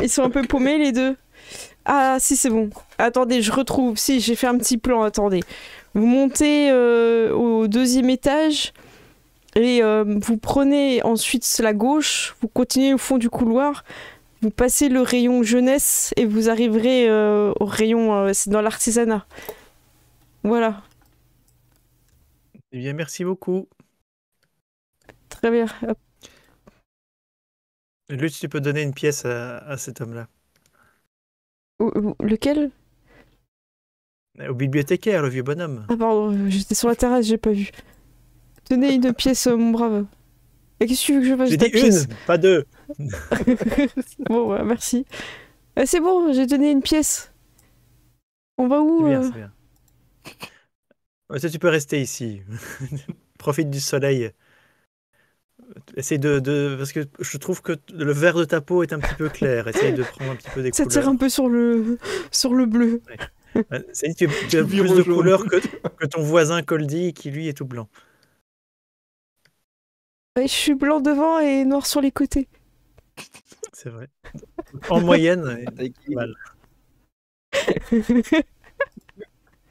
Ils sont un peu paumés les deux. Ah si, c'est bon. Attendez, je retrouve. Si, j'ai fait un petit plan, attendez. Vous montez au 2e étage et vous prenez ensuite la gauche, vous continuez au fond du couloir, vous passez le rayon jeunesse et vous arriverez au rayon... c'est dans l'artisanat. Voilà. Eh bien, merci beaucoup. Très bien. Hop. Lutz, tu peux donner une pièce à cet homme-là. Lequel? Au bibliothécaire, le vieux bonhomme. Ah pardon, j'étais sur la terrasse, j'ai pas vu. Tenez une pièce, mon brave. Et qu'est-ce que tu veux que je fasse J'ai de ta dit pièce? une, pas deux. Bon, ouais, merci. C'est bon, j'ai donné une pièce. On va où C'est bien, c'est bien. Ouais, ça, tu peux rester ici. Profite du soleil. Essaye parce que je trouve que le vert de ta peau est un petit peu clair. Essaye de prendre un petit peu des Ça couleurs. tire un peu sur le bleu. Ouais, tu as plus de couleurs que ton voisin Coldy qui lui est tout blanc. Ouais, je suis blanc devant et noir sur les côtés. C'est vrai. En moyenne, Avec- mal.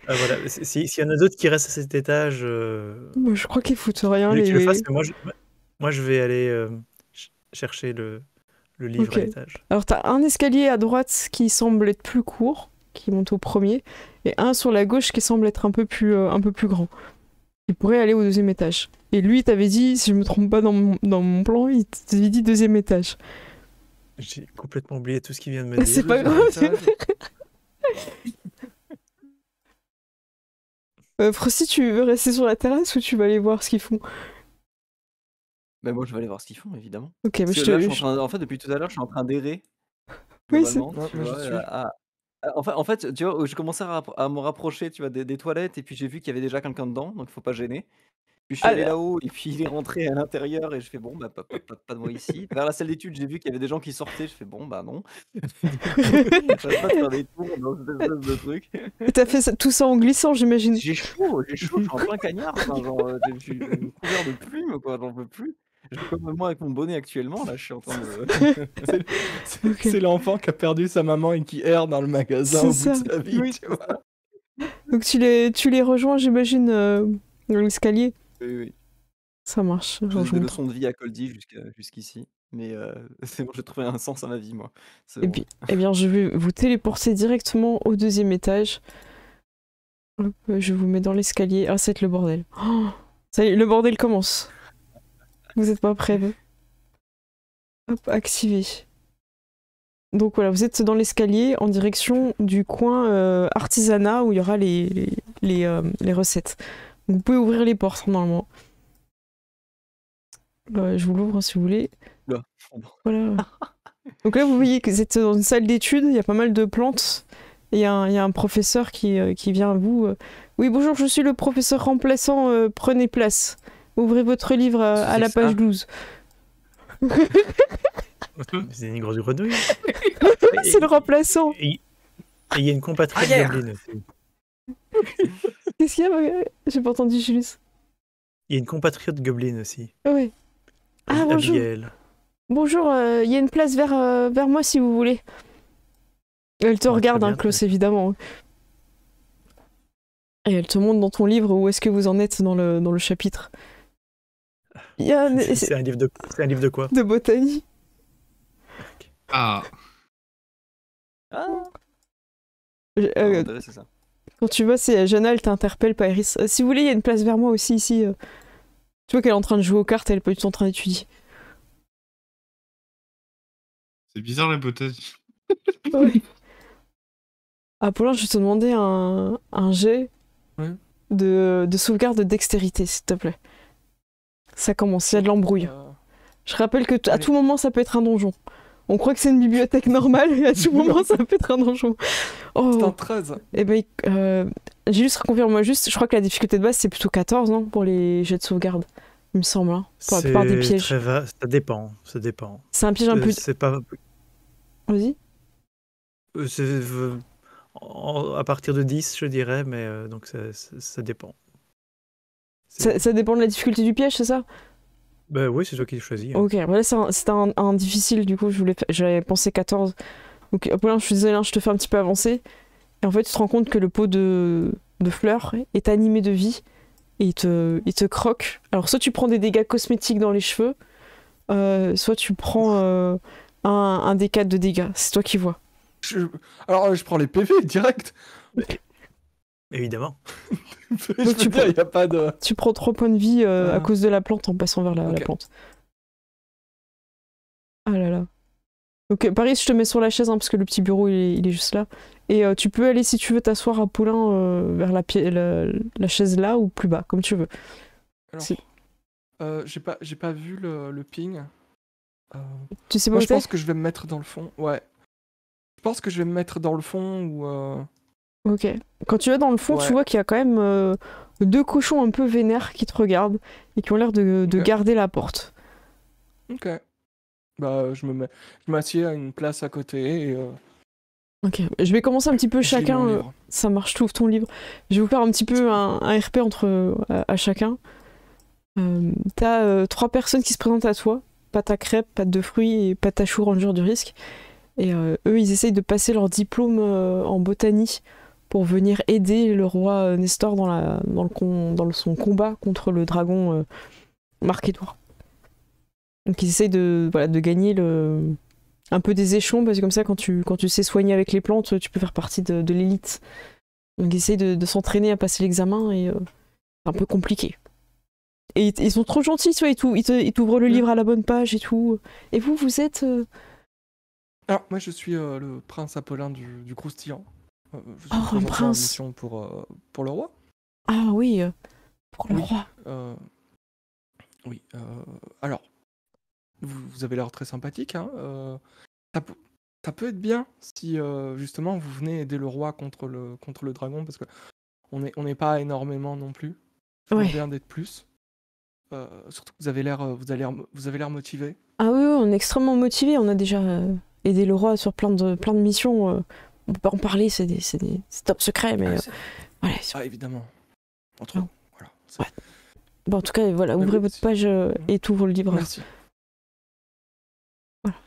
Ah, voilà. S'il y en a d'autres qui restent à cet étage, Moi, je crois qu'ils foutent rien. je veux que tu le Les... fasses, mais moi je vais aller chercher le livre Ok. à l'étage. Alors, t'as un escalier à droite qui semble être plus court, qui monte au premier, et un sur la gauche qui semble être un peu plus grand. Il pourrait aller au deuxième étage. Et lui, il t'avait dit, si je me trompe pas dans mon plan, il t'avait dit deuxième étage. J'ai complètement oublié tout ce qu'il vient de me dire. C'est pas Deuxième grave. étage. Frosty, tu veux rester sur la terrasse ou tu vas aller voir ce qu'ils font? Bah, moi, je vais aller voir ce qu'ils font, évidemment. Ok, mais Parce je que là, te... je suis en train en fait, depuis tout à l'heure, je suis en train d'errer, Oui, c'est... globalement, Ouais, tu moi, je vois, suis. en fait, tu vois, je commençais à me rapprocher, tu vois, des toilettes, et puis j'ai vu qu'il y avait déjà quelqu'un dedans, donc faut pas gêner. Puis je suis Ah, allé là-haut, et puis il est rentré à l'intérieur, et je fais bon, bah pas de moi ici. Vers la salle d'études, j'ai vu qu'il y avait des gens qui sortaient, je fais bon, bah non. J'arrête pas de faire des tours dans cette espèce de truc. Et t'as fait tout ça en glissant, j'imagine. J'ai chaud, je suis en plein cagnard, enfin, genre, je suis couvert de plumes, quoi, j'en peux plus. Je suis comme moi avec mon bonnet actuellement, là, je suis en train de. Ok. C'est l'enfant qui a perdu sa maman et qui erre dans le magasin au C'est bout ça. de sa vie, Oui, tu vois. Donc tu les rejoins, j'imagine, dans l'escalier. Oui. Ça marche. Je faisais des rejoins. leçons de vie à Coldy jusqu'ici, mais c'est bon, j'ai trouvé un sens à ma vie, moi. C'est Et bon. puis, eh bien, je vais vous téléporter directement au deuxième étage. Hop, je vous mets dans l'escalier. Ah, c'est le bordel. Oh, ça y est, le bordel commence. Vous êtes pas prêts, vous? Hop, activé. Donc voilà, vous êtes dans l'escalier en direction du coin artisanat où il y aura les recettes. Donc, vous pouvez ouvrir les portes normalement. Je vous l'ouvre si vous voulez. Là. Voilà. Donc là, vous voyez que vous êtes dans une salle d'études, il y a pas mal de plantes. Et il y a un professeur qui vient à vous. Oui, bonjour, je suis le professeur remplaçant, prenez place. Ouvrez votre livre à la page 12. C'est une grosse grenouille. C'est le remplaçant. Et il y a une compatriote gobeline aussi. Qu'est-ce qu'il y a? J'ai pas entendu, Julius. Il y a une compatriote gobeline aussi. Ouais. Ah, bonjour. Abigail. Bonjour, il y a une place vers moi si vous voulez. Elle te Ouais, regarde, très hein, bien, Klaus, évidemment. Et elle te montre dans ton livre où est-ce que vous en êtes dans le chapitre. Il y a C'est un livre de quoi? de botanie. Ah, Ah, c'est ça. Quand tu vois, c'est Jana, elle t'interpelle, pas Iris. Si vous voulez, il y a une place vers moi aussi ici. Tu vois qu'elle est en train de jouer aux cartes, elle est pas du tout en train d'étudier. c'est bizarre la botanie. Oui. Ah, Paulin, je vais te demander un jet Ouais. de sauvegarde de dextérité, s'il te plaît. Ça commence, il y a de l'embrouille. Je rappelle que à tout moment, ça peut être un donjon. On croit que c'est une bibliothèque normale, et à tout moment, ça peut être un donjon. Oh. C'est un 13. Eh ben, j'ai juste reconfirme-moi juste, je crois que la difficulté de base, c'est plutôt 14, non? Pour les jets de sauvegarde, il me semble, hein, pour la plupart des pièges. Ça dépend. C'est un piège un peu... C'est pas... Vas-y. À partir de 10, je dirais, mais donc ça dépend. Ça dépend de la difficulté du piège, c'est ça? Bah oui, c'est toi qui choisis. Hein. Ok, voilà, c'était un difficile, du coup, j'avais pensé 14. Donc, Apollin, je suis désolée, hein, je te fais un petit peu avancer. Et en fait, tu te rends compte que le pot de fleurs est animé de vie et il te croque. Alors, soit tu prends des dégâts cosmétiques dans les cheveux, soit tu prends un D4 de dégâts. C'est toi qui vois. Alors, je prends les PV direct. Évidemment. Donc, tu il y a pas de... Tu prends 3 points de vie à cause de la plante en passant vers la Ok. plante. Ah là là. Ok, Paris, je te mets sur la chaise, hein, parce que le petit bureau, il est juste là. Et tu peux aller, si tu veux, t'asseoir à Paulin vers la chaise là ou plus bas, comme tu veux. Alors, C'est- j'ai pas vu le ping. Euh, Tu sais pas Moi, où je t'es? pense que je vais me mettre dans le fond. Ouais. Je pense que je vais me mettre dans le fond ou. Ok. Quand tu vas dans le fond, tu Ouais. vois qu'il y a quand même 2 cochons un peu vénères qui te regardent et qui ont l'air de Ok. garder la porte. Ok. Bah, je m'assieds à une place à côté et Ok. Je vais commencer un petit peu je lis mon chacun. livre. Ça marche, tout ton livre. Je vais vous faire un petit peu un RP à chacun. T'as 3 personnes qui se présentent à toi. Pâte à crêpes, pâte de fruits et pâte à choux ranger du risque. Et eux, ils essayent de passer leur diplôme en botanie pour venir aider le roi Nestor dans son combat contre le dragon Marc-Édouard. Donc ils essayent de gagner un peu des échelons, parce que comme ça, quand tu sais soigner avec les plantes, tu peux faire partie de l'élite. Donc ils essayent de s'entraîner à passer l'examen, et c'est un peu compliqué. Et ils sont trop gentils, tu vois, ils t'ouvrent le livre à la bonne page et tout. Et vous êtes... Alors, moi, je suis le prince Apollin du Croustillant. Je suis Oh, un présent en prince. mission pour le roi. Ah oui, pour le Oui. roi. Oui. Alors, vous avez l'air très sympathique, hein. Ça peut être bien si justement vous venez aider le roi contre le dragon, parce que on n'est pas énormément non plus. C'est toujours Ouais. bien d'être plus. Surtout que vous avez l'air motivé. Ah oui, on est extrêmement motivés. On a déjà aidé le roi sur plein de missions. On peut pas en parler, c'est top secret, mais voilà. Ah, évidemment. Entre nous. Voilà. Ouais. Bon, en tout cas, voilà, ouvrez votre page et t'ouvres le livre. Merci. Voilà.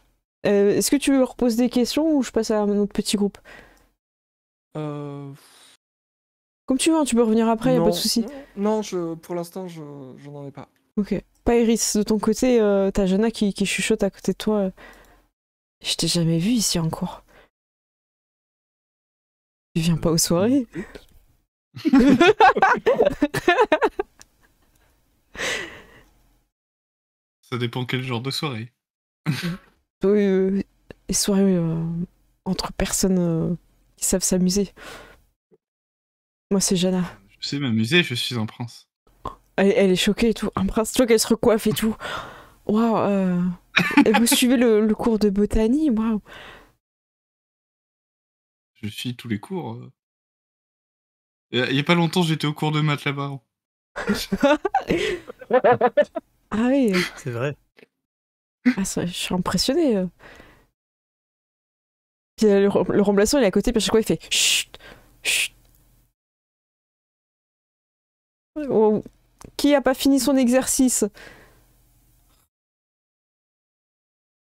Est-ce que tu veux leur poser des questions ou je passe à notre petit groupe? Euh, Comme tu veux, hein, tu peux revenir après, y a non, pas de souci. Non, pour l'instant, je n'en ai pas. Ok. Pas Iris, de ton côté, t'as Jana qui chuchote à côté de toi. Je t'ai jamais vu ici encore. Tu viens pas aux soirées? Ça dépend quel genre de soirée. Les soirées entre personnes qui savent s'amuser. Moi, c'est Jana. Je sais m'amuser, je suis un prince. Elle est choquée et tout. Un prince, tu vois qu'elle se recoiffe et tout. Waouh. Et vous suivez le cours de botanie? Waouh. Je suis tous les cours. Il y a pas longtemps, j'étais au cours de maths là-bas. Ah oui. C'est vrai. Ah, je suis impressionnée. Puis, le remplaçant, il est à côté, puis à chaque fois, il fait chut, chut. Oh. Qui a pas fini son exercice?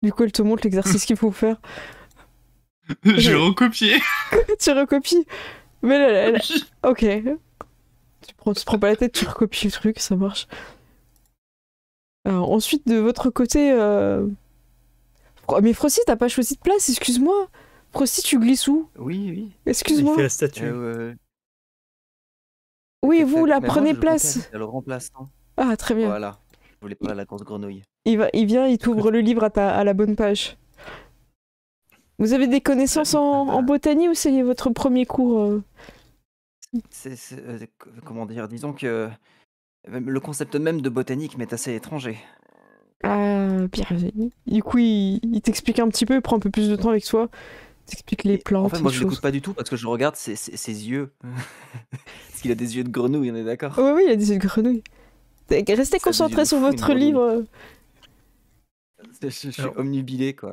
Du coup, elle te montre l'exercice qu'il faut faire. J'ai recopié. Tu recopies. Mais là, ok. Tu te prends pas la tête, tu recopies le truc, ça marche. Alors, ensuite, de votre côté... Mais Frosty, t'as pas choisi de place, excuse-moi. Frosty, tu glisses où? Oui. Excuse-moi. Il fait la statue. Oui, Tout à vous, fait. là, Mais moi, prenez je le comptais place. avec le remplaçant. Ah, très bien. Voilà. Je voulais pas la grosse grenouille. Il vient, il t'ouvre le livre à la bonne page. Vous avez des connaissances en botanie ou c'est votre premier cours Comment dire? Disons que le concept même de botanique m'est assez étranger. Ah, bien. Du coup, il t'explique un petit peu, il prend un peu plus de temps avec toi. Il t'explique les Et plantes, en fait, moi, les je choses. l'écoute pas du tout parce que je regarde ses yeux. Parce qu'il a des yeux de grenouille, on est d'accord? Oui, il a des yeux de grenouille. Restez Ça concentrés devient sur fou, une votre grenouille. livre. Je suis Alors- omnubilé, quoi.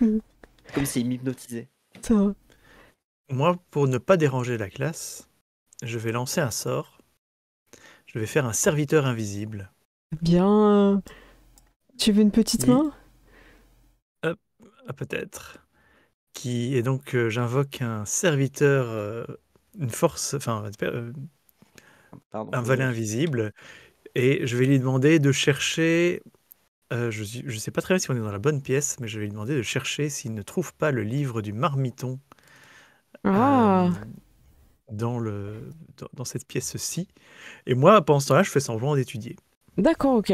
Comme s'il m'hypnotisait. Ça va. Moi, pour ne pas déranger la classe, je vais lancer un sort. Je vais faire un serviteur invisible. Bien. Tu veux une petite Oui. main? Ah, peut-être. Et donc, j'invoque un serviteur, une force, enfin, Pardon. un valet invisible, et je vais lui demander de chercher. Je sais pas très bien si on est dans la bonne pièce, mais je vais lui demander de chercher s'il ne trouve pas le livre du marmiton Ah. dans cette pièce-ci. Et moi, pendant ce temps-là, je fais semblant d'étudier. D'accord, ok.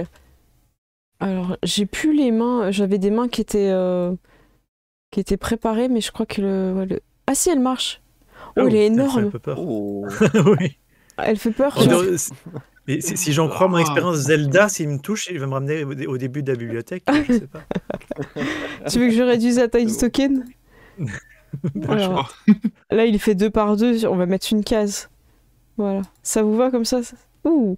Alors, j'ai plus les mains. J'avais des mains qui étaient qui était préparée, mais je crois que Ah si, elle marche. Oh, Oh, elle est ça fait un énorme. peu peur. Oh. Oui. Elle fait peur. En dehors- Mais si j'en crois mon Ah. expérience Zelda, s'il me touche, il va me ramener au début de la bibliothèque. Je sais pas. Tu veux que je réduise la taille du Bon. token? Alors, là, il fait 2 par 2, on va mettre une case. Voilà. Ça vous va comme ça? Ouh.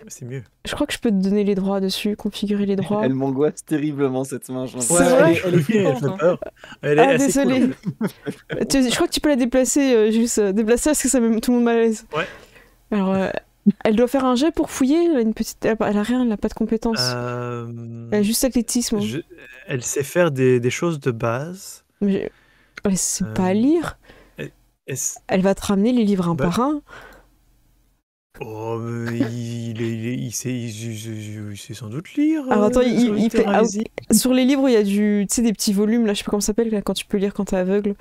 C'est mieux. Je crois que je peux te donner les droits dessus, configurer les droits. Elle m'angoisse terriblement cette main. j'ai C'est l'impression. vrai elle est Elle flippante. fait Hein. peur. Elle est Ah, assez cool, désolé. en fait. Je crois que tu peux la déplacer, juste déplacer parce que ça met tout le monde mal à l'aise. Ouais. Alors, elle doit faire un jet pour fouiller. Elle a une petite... elle a rien, elle n'a pas de compétences. Elle a juste athlétisme. Hein. Elle sait faire des choses de base. Mais elle sait pas lire. Est-ce- Elle va te ramener les livres un Bah. par un. Oh, mais il sait sans doute lire. Alors attends, sur il fait... Littéraire ah, Invisible. sur les livres, il y a tu sais, des petits volumes, là, je sais pas comment ça s'appelle, là, quand tu peux lire quand t'es aveugle.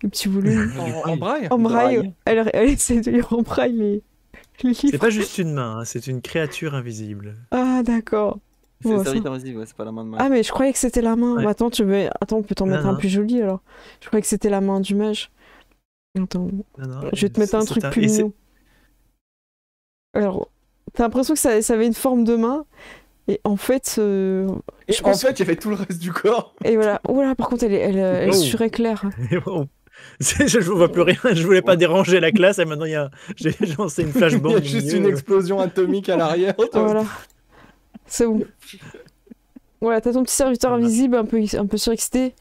Les petits volumes. En braille. En braille. Braille. Elle essaie de lire en braille les C'est livres. pas juste une main, hein, c'est une créature invisible. Ah, d'accord. C'est Bon, serviteur invisible, ouais, c'est pas la main de Ah, main. mais je croyais que c'était la main. Ouais. Bah, attends, on peut t'en Non, mettre un non. plus joli alors. Je croyais que c'était la main du mage. Attends, Non, je vais te mettre un c'est truc plus et c'est- mignon. Alors, t'as l'impression que ça avait une forme de main. Et en fait, Et je en pense- fait, il y avait tout le reste du corps. et voilà. Oh là, par contre, elle Oh. suréclaire. Oh. Je vois plus rien, je voulais pas déranger la classe et maintenant j'ai lancé une Il y flashbang. a au juste milieu. une explosion atomique à l'arrière. Voilà. C'est bon. Voilà, t'as ton petit serviteur Ça marche. invisible un peu surexcité.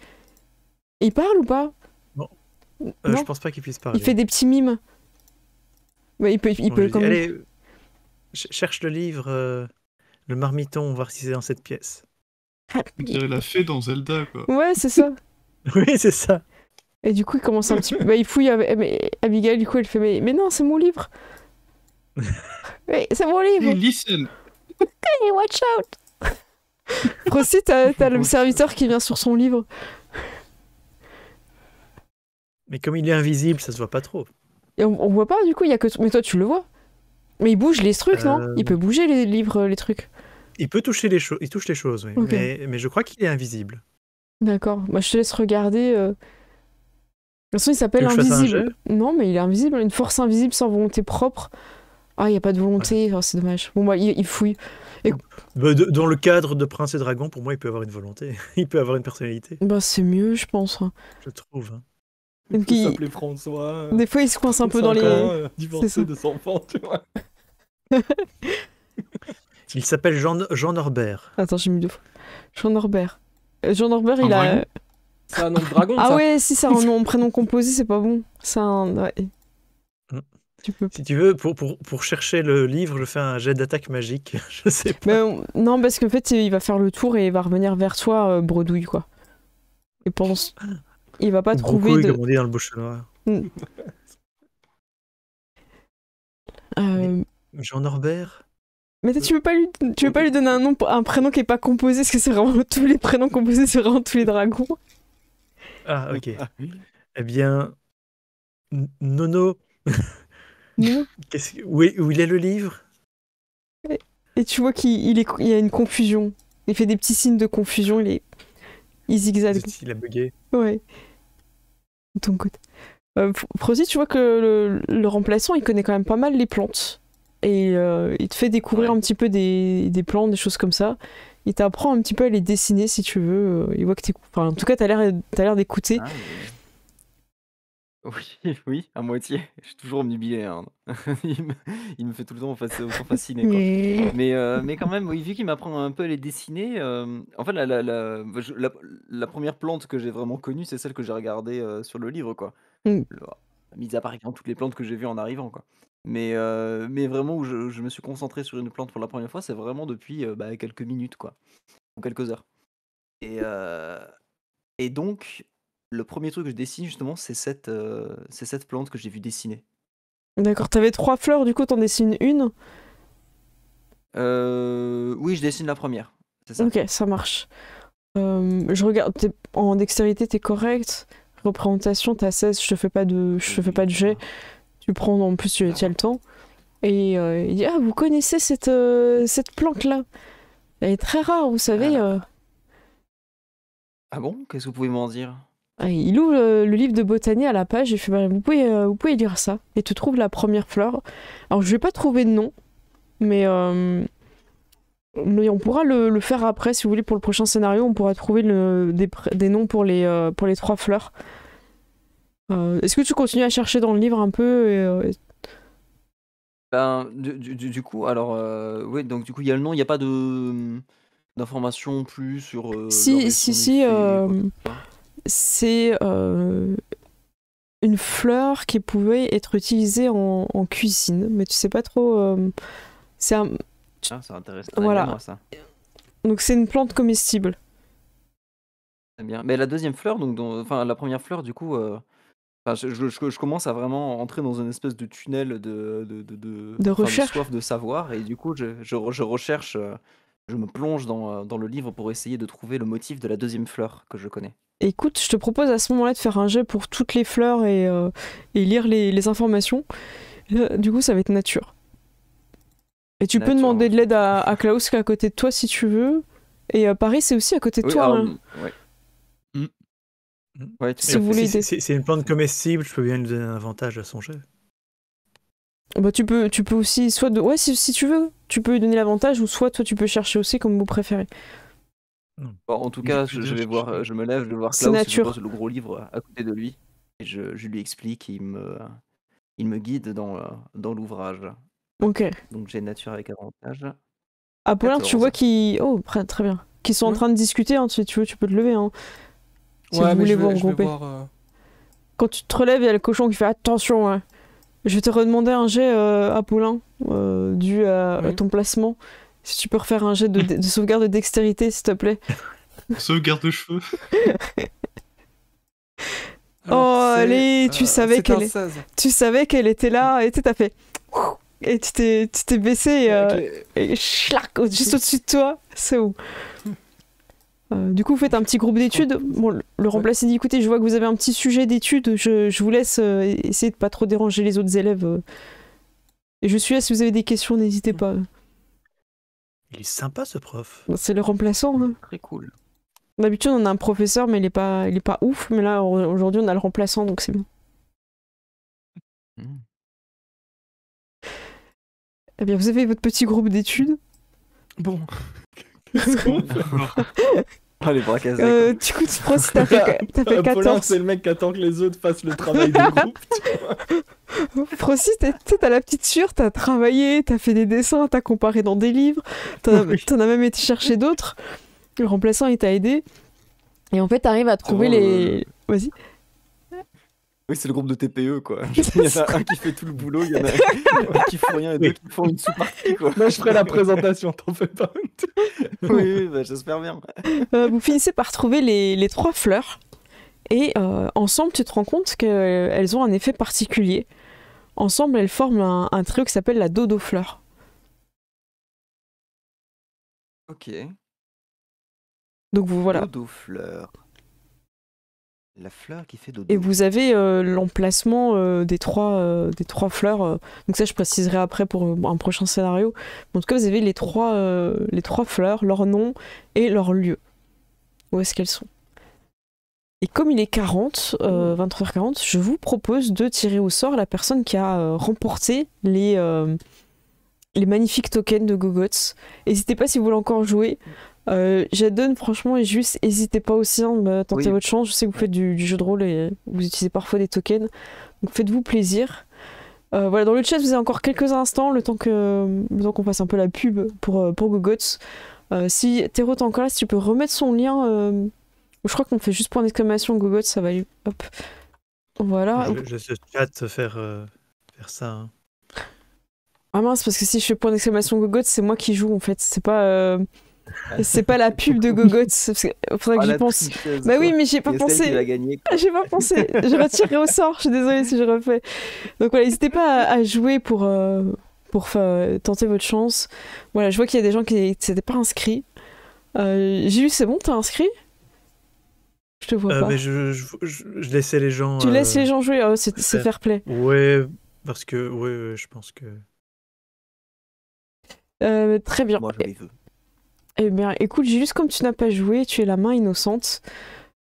Il parle ou pas? Non. Je pense pas qu'il puisse parler. Il fait des petits mimes. Ouais, il peut Bon, je quand dis, même. allez, cherche le livre, le marmiton, voir si c'est dans cette pièce. On dirait la fée dans Zelda, quoi. Ouais, c'est ça. Oui, c'est ça. Et du coup, il commence un petit peu. Bah, il fouille. Mais Abigail, du coup, elle fait mais non, c'est mon livre. Mais c'est mon livre. Hey, listen! Hey, watch out. Aussi, t'as le serviteur qui vient sur son livre. Mais comme il est invisible, ça se voit pas trop. Et on voit pas, du coup, il y a que. Mais toi, tu le vois. Mais il bouge les trucs, non? Il peut bouger les livres, les trucs. Il peut toucher les choses, il touche les choses, oui. Ok. Mais je crois qu'il est invisible. D'accord. Moi, je te laisse regarder. De toute façon, il s'appelle Tu veux que je fasse un Invisible. Non, mais il est invisible. Une force invisible sans volonté propre. Ah, il n'y a pas de volonté. Oh, c'est dommage. Bon, bah, il fouille. Bah, dans le cadre de Prince et Dragon, pour moi, il peut avoir une volonté. Il peut avoir une personnalité, Bah, c'est mieux, je pense. Hein. je trouve. Hein. Il Donc, peut il- s'appeler François. Des fois, il se coince un peu dans 35 les. ans, C'est ça. divorcé de son enfant, tu vois. Il s'appelle Jean Norbert. Attends, j'ai mis 2 fois. Jean Norbert. Jean Norbert, Un il a. dragon C'est un nom de dragon, Ah ça. ouais, si c'est un nom, prénom composé, c'est pas bon. C'est un. Ouais. Mm. Tu peux. Si tu veux, pour chercher le livre, je fais un jet d'attaque magique. Je sais pas. Mais non, parce qu'en fait, il va faire le tour et il va revenir vers toi, bredouille, quoi. Et pendant ce- il va pas Ou trouver Brocouille, de. comme on dit dans le bouche noir. Jean Norbert. Mais tu veux pas lui donner un nom, un prénom qui est pas composé, parce que c'est vraiment tous les prénoms composés, c'est vraiment tous les dragons. Ah, ok. Eh bien, Nono, Non. où il est le livre? Et tu vois qu'il y a une confusion. Il fait des petits signes de confusion, il zigzague. Il a bugué. Ouais. De ton côté. Prosy, tu vois que le remplaçant, il connaît quand même pas mal les plantes. Et il te fait découvrir Ouais. un petit peu des plantes, des choses comme ça. Il t'apprend un petit peu à les dessiner si tu veux. Il voit que enfin, en tout cas, t'as l'air d'écouter. Ah, oui, oui, à moitié. Je suis toujours omnibilé. Hein. Il me fait tout le temps autant fasciner. Quoi. Mais quand même, oui, vu qu'il m'apprend un peu à les dessiner, en fait, la première plante que j'ai vraiment connue, c'est celle que j'ai regardée sur le livre, quoi. Mm. Mis à part évidemment toutes les plantes que j'ai vues en arrivant, quoi. Mais vraiment, où je me suis concentré sur une plante pour la première fois, c'est vraiment depuis quelques minutes, quoi. Ou quelques heures. Et donc, le premier truc que je dessine, justement, c'est cette plante que j'ai vue dessiner. D'accord, t'avais 3 fleurs, du coup, t'en dessines une. Oui, je dessine la première. C'est ça. Ok, ça marche. Je regarde, en dextérité, t'es correct. Représentation, t'as 16, je te fais pas de jet. Tu prends, en plus, tu as le temps. Et il dit, ah, vous connaissez cette plante-là? Elle est très rare, vous savez. Ah bon? Qu'est-ce que vous pouvez m'en dire? Ah, il ouvre le livre de botanie à la page et fait bah, vous pouvez lire ça. Et tu trouves la première fleur. Alors je vais pas trouver de nom, mais on pourra le faire après si vous voulez pour le prochain scénario. On pourra trouver des noms pour les 3 fleurs. Est-ce que tu continues à chercher dans le livre un peu Ben, du coup, alors, oui, donc du coup, il y a le nom, il n'y a pas d'informations plus sur Si, son si, effet, quoi que ce soit. c'est une fleur qui pouvait être utilisée en cuisine, mais tu sais pas trop. C'est un... Ah, ça intéresse Voilà. moi, ça. Donc c'est une plante comestible. Très bien. Mais la deuxième fleur, donc, enfin, la première fleur, du coup, enfin, je commence à vraiment entrer dans une espèce de tunnel De enfin, de recherche. soif de savoir, et du coup, je recherche, je me plonge dans le livre pour essayer de trouver le motif de la deuxième fleur que je connais. Écoute, je te propose à ce moment-là de faire un jet pour toutes les fleurs et lire les informations. Là, du coup, ça va être nature. Et tu peux Nature, demander ok. de l'aide à Klaus qui est à côté de toi si tu veux. Et Paris, c'est aussi à côté de Oui, toi. alors, Hein. ouais. Mm. Ouais, tout Si à vous fait. voulez aider. C'est une plante comestible, je peux bien lui donner un avantage à son jet. Bah, tu peux aussi, soit de... Ouais, si tu veux, tu peux lui donner l'avantage, ou soit toi tu peux chercher aussi comme vous préférez. Bon, en tout Je cas, peux je dire, vais je voir, peux- je me lève, je vais voir C'est Klaus, je nature. pose le gros livre à côté de lui, et je lui explique, et il me guide dans l'ouvrage. Ok. Donc j'ai nature avec avantage. Apollin, tu 14. vois qu'ils... Oh, très bien. Qu'ils sont en train de discuter, hein, si tu veux, tu peux te lever. Hein, si Ouais, vous mais voulez je vous vais regrouper. voir. Quand tu te relèves, il y a le cochon qui fait attention. Hein. Je vais te redemander un jet, Apollin, dû à Oui. ton placement. Si tu peux refaire un jet de sauvegarde de dextérité, s'il te plaît. Sauvegarde de cheveux. Alors, Oh, c'est, allez, tu savais c'est un qu'elle est... 16. Tu savais qu'elle était là, et tu t'as fait... Et tu t'es baissé, Avec les- et schlac, juste au-dessus de toi. C'est où du coup, vous faites un petit groupe d'études. Bon, le remplaçant dit écoutez, je vois que vous avez un petit sujet d'études. Je vous laisse essayer de pas trop déranger les autres élèves. Et je suis là si vous avez des questions, n'hésitez pas. Il est sympa ce prof. C'est le remplaçant. Hein. Très cool. D'habitude, on a un professeur, mais il est pas ouf. Mais là, aujourd'hui, on a le remplaçant, donc c'est bien. Mm. Eh bien, vous avez votre petit groupe d'études. Bon. Qu'est-ce qu'on fait Ah, les bras casés. Du coup, tu prends si t'as fait Apollin, 14. c'est le mec qui attend que les autres fassent le travail de groupe. Tu vois. Francis, t'as la petite sûre, t'as travaillé, t'as fait des dessins, t'as comparé dans des livres, t'en as même été chercher d'autres. Le remplaçant, il t'a aidé. Et en fait, t'arrives à trouver vraiment les... Vas-y. Oui, c'est le groupe de TPE, quoi. Il y en a un qui fait tout le boulot, il y en a un qui fait rien et deux qui font une sous-partie, quoi. Moi, je ferai la présentation, t'en fais pas. Oui, bah, j'espère bien. Vous finissez par trouver les 3 fleurs. Et ensemble, tu te rends compte qu'elles ont un effet particulier. Ensemble, elles forment un trio qui s'appelle la dodo-fleur. Ok. Donc voilà. Dodo-fleur. La fleur qui fait dodo. Et vous avez l'emplacement des 3 fleurs. Donc ça, je préciserai après pour un prochain scénario. En tout cas, vous avez les 3 fleurs, leur nom et leur lieu. Où est-ce qu'elles sont? Et comme il est 23h40, je vous propose de tirer au sort la personne qui a remporté les magnifiques tokens de Gogots. N'hésitez pas si vous voulez encore jouer. J'adonne franchement et juste n'hésitez pas aussi à tenter votre chance. Je sais que vous faites du jeu de rôle et vous utilisez parfois des tokens. Donc faites-vous plaisir. Voilà, dans le chat, vous avez encore quelques instants, le temps qu'on fasse un peu la pub pour Gogots. Si Théro t'es encore là, si tu peux remettre son lien... je crois qu'on fait juste point d'exclamation Gogots, ça va aller. Hop. Voilà. Je sais chat faire ça. Hein. Ah mince, parce que si je fais point d'exclamation Gogots, c'est moi qui joue en fait. C'est pas la pub de Gogots. Faudrait que j'y pense. Bah oui, mais j'ai pas pensé. J'ai pas pensé. Je retirerai au sort. Je suis désolée si je refais. Donc voilà, n'hésitez pas à jouer pour tenter votre chance. Voilà, je vois qu'il y a des gens qui s'étaient pas inscrits. J'ai eu, c'est bon, t'as inscrit? Je te vois pas. Mais je laissais les gens. Tu laisses les gens jouer, c'est fair play. Ouais, parce que ouais, je pense que. Très bien. Moi, je les veux. Eh bien, écoute, juste comme tu n'as pas joué, tu es la main innocente.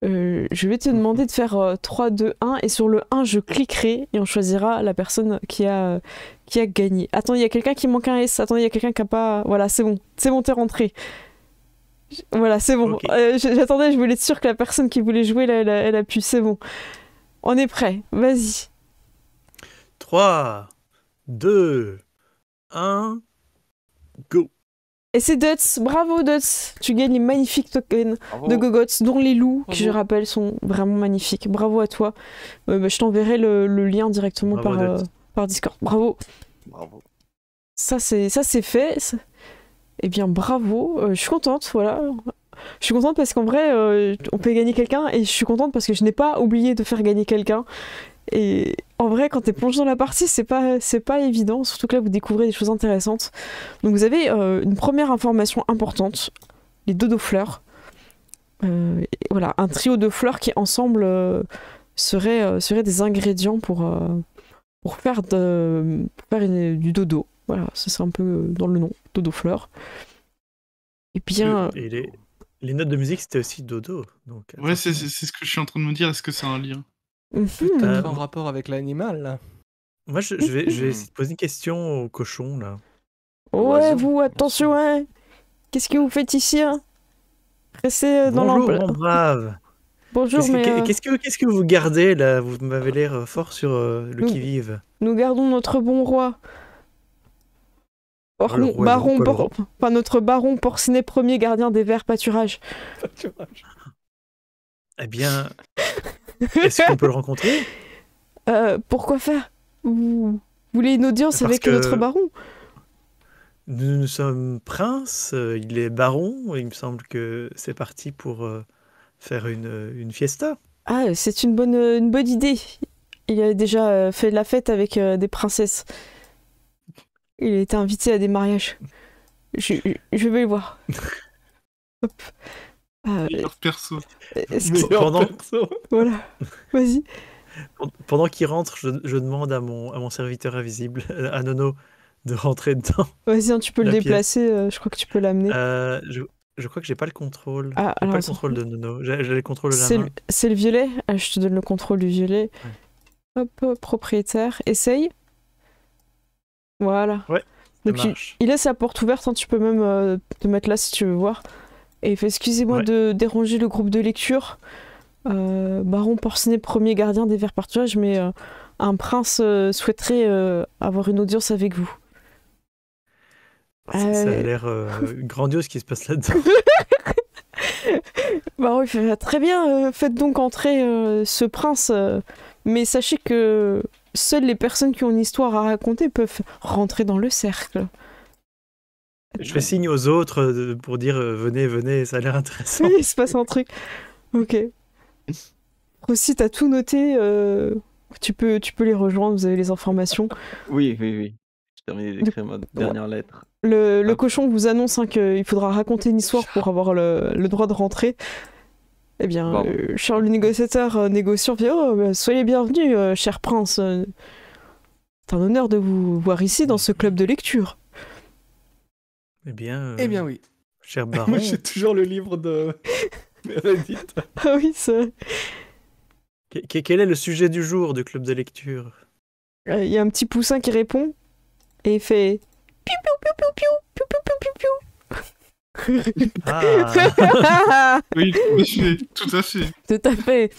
Je vais te demander de faire 3, 2, 1, et sur le 1, je cliquerai et on choisira la personne qui a gagné. Attends, il y a quelqu'un qui manque un S. Attends, il y a quelqu'un qui a pas. Voilà, c'est bon, t'es rentré. Voilà, c'est bon. Ok. J'attendais, je voulais être sûre que la personne qui voulait jouer, là, elle a pu. C'est bon. On est prêt. Vas-y. 3, 2, 1, go. Et c'est Duts. Bravo, Duts. Tu gagnes les magnifiques tokens Bravo. de Gogots, dont les loups, qui, je Bravo. rappelle, sont vraiment magnifiques. Bravo à toi. Je t'enverrai le lien directement Bravo, Duts. par Discord. Bravo. Bravo. Ça, c'est fait. Eh bien, bravo. Je suis contente, voilà. Je suis contente parce qu'en vrai, on peut gagner quelqu'un, et je suis contente parce que je n'ai pas oublié de faire gagner quelqu'un. Et en vrai, quand t'es plongé dans la partie, c'est pas évident, surtout que là, vous découvrez des choses intéressantes. Donc vous avez une première information importante, les dodo fleurs. Et voilà, un trio de fleurs qui, ensemble, seraient des ingrédients pour faire du dodo. Voilà, ça c'est un peu dans le nom, dodo fleurs. Et bien... Et les notes de musique, c'était aussi dodo. Donc, Ouais, c'est attention. ce que je suis en train de me dire. Est-ce que c'est un lien? Peut-être en moi- rapport avec l'animal, là. Moi, je vais essayer de poser une question au cochon, là. Ouais, Oiseau. vous, attention, hein. Qu'est-ce que vous faites ici, hein? Restez dans Bonjour, l'emploi. mon brave. Bonjour, mais Qu'est-ce que vous gardez, là? Vous m'avez l'air fort sur le Nous- qui-vive. nous gardons notre bon roi. Oh, le roi, Baron, quoi, le roi. enfin, notre baron porcinet, premier gardien des verts pâturages. Eh bien, est-ce qu'on peut le rencontrer? Pourquoi faire? Vous voulez une audience Parce avec que- notre baron? Nous sommes princes, il est baron, et il me semble que c'est parti pour faire une fiesta. Ah, c'est une bonne idée. Il a déjà fait la fête avec des princesses. Il a été invité à des mariages. Je vais le voir. Hop. Meilleur perso. Est-ce que- Pendant- Voilà. Vas-y. Pendant qu'il rentre, je demande à mon serviteur invisible, à Nono, de rentrer dedans. Vas-y, hein, tu peux le La pièce. déplacer. Je crois que tu peux l'amener. Je crois que j'ai pas le contrôle. Ah, J'ai alors, pas le attends. contrôle de Nono. J'ai le contrôle de la C'est main. c'est le violet. Ah, je te donne le contrôle du violet. Hop, propriétaire. Essaye. Voilà. Ouais, Donc, Ça marche. il laisse la porte ouverte, hein, tu peux même te mettre là si tu veux voir. Et il fait excusez-moi Ouais. de déranger le groupe de lecture. Baron Porcinet, premier gardien des Verts Pâturages, mais un prince souhaiterait avoir une audience avec vous. Ça a l'air grandiose ce qui se passe là-dedans. Baron, il fait très bien, faites donc entrer ce prince, mais sachez que seules les personnes qui ont une histoire à raconter peuvent rentrer dans le cercle. Je fais signe aux autres pour dire venez, venez, ça a l'air intéressant. Oui, il se passe un truc. Ok. Aussi, t'as tout noté. Tu peux les rejoindre, vous avez les informations. Oui. J'ai terminé d'écrire ma dernière lettre. Le Hop. cochon vous annonce qu'il faudra raconter une histoire pour avoir le droit de rentrer. Eh bien, Bon. Charles le négociateur négociant fait oh, soyez bienvenus, cher prince. C'est un honneur de vous voir ici dans ce club de lecture. Eh bien, oui. cher baron, Moi, j'ai toujours le livre de Meredith. Ah oui, ça. quel est le sujet du jour du club de lecture? Il y a un petit poussin qui répond et il fait piou piou piou piou piou piou piou piou Ah, Oui, tout à fait. Tout à fait.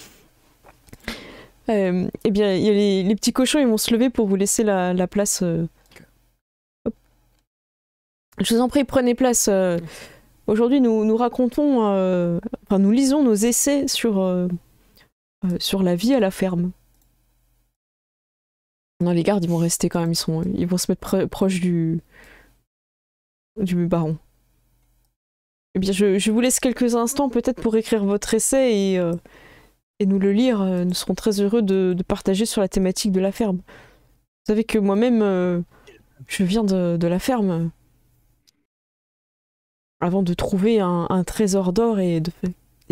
Eh bien, il y a les petits cochons, ils vont se lever pour vous laisser la place. Hop. Je vous en prie, prenez place. Aujourd'hui, nous racontons, enfin, nous lisons nos essais sur la vie à la ferme. Non, les gardes, ils vont rester quand même. Ils vont se mettre proche du baron. Eh bien, je vous laisse quelques instants peut-être pour écrire votre essai et nous le lire. Nous serons très heureux de partager sur la thématique de la ferme. Vous savez que moi-même, je viens de la ferme. Avant de trouver un trésor d'or et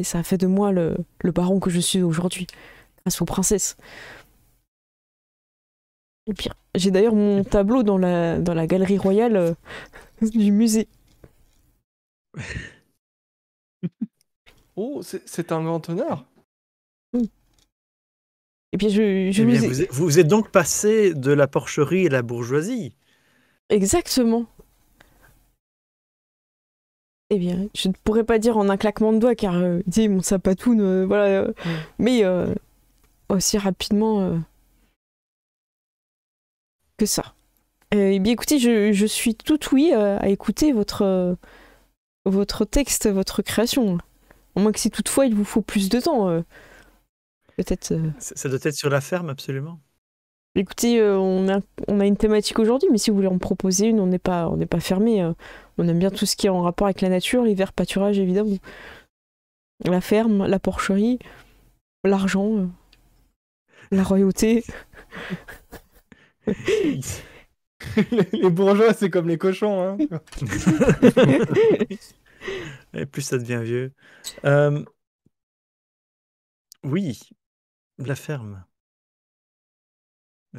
ça a fait de moi le baron que je suis aujourd'hui, grâce aux princesses. Et puis, j'ai d'ailleurs mon tableau dans la galerie royale du musée. Oh, c'est un grand honneur. Et puis Eh bien, vous êtes donc passé de la porcherie à la bourgeoisie. Exactement. Eh bien, je ne pourrais pas dire en un claquement de doigts, car mon sapatoun, voilà. Mais aussi rapidement que ça. Eh bien, écoutez, je suis tout ouïe à écouter votre texte, votre création. À moins que si toutefois il vous faut plus de temps. Peut-être. Ça doit être sur la ferme, absolument. Écoutez, on a une thématique aujourd'hui, mais si vous voulez en proposer une, on n'est pas fermé. On aime bien tout ce qui est en rapport avec la nature, les verts pâturages évidemment. La ferme, la porcherie, l'argent, la royauté. Les bourgeois, c'est comme les cochons. Hein. Et plus ça devient vieux. Oui, la ferme.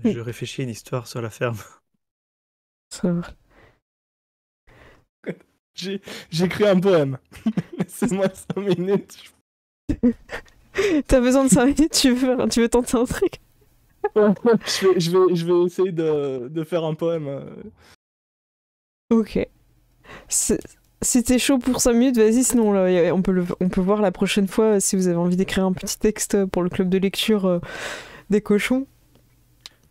Je réfléchis à une histoire sur la ferme. Ça va. J'ai écrit un poème. Laissez-moi 5 minutes. T'as besoin de 5 minutes, tu veux tenter un truc? je vais essayer de faire un poème. Ok. Si t'es chaud pour 5 minutes, vas-y, sinon là, on peut voir la prochaine fois si vous avez envie d'écrire un petit texte pour le club de lecture des cochons.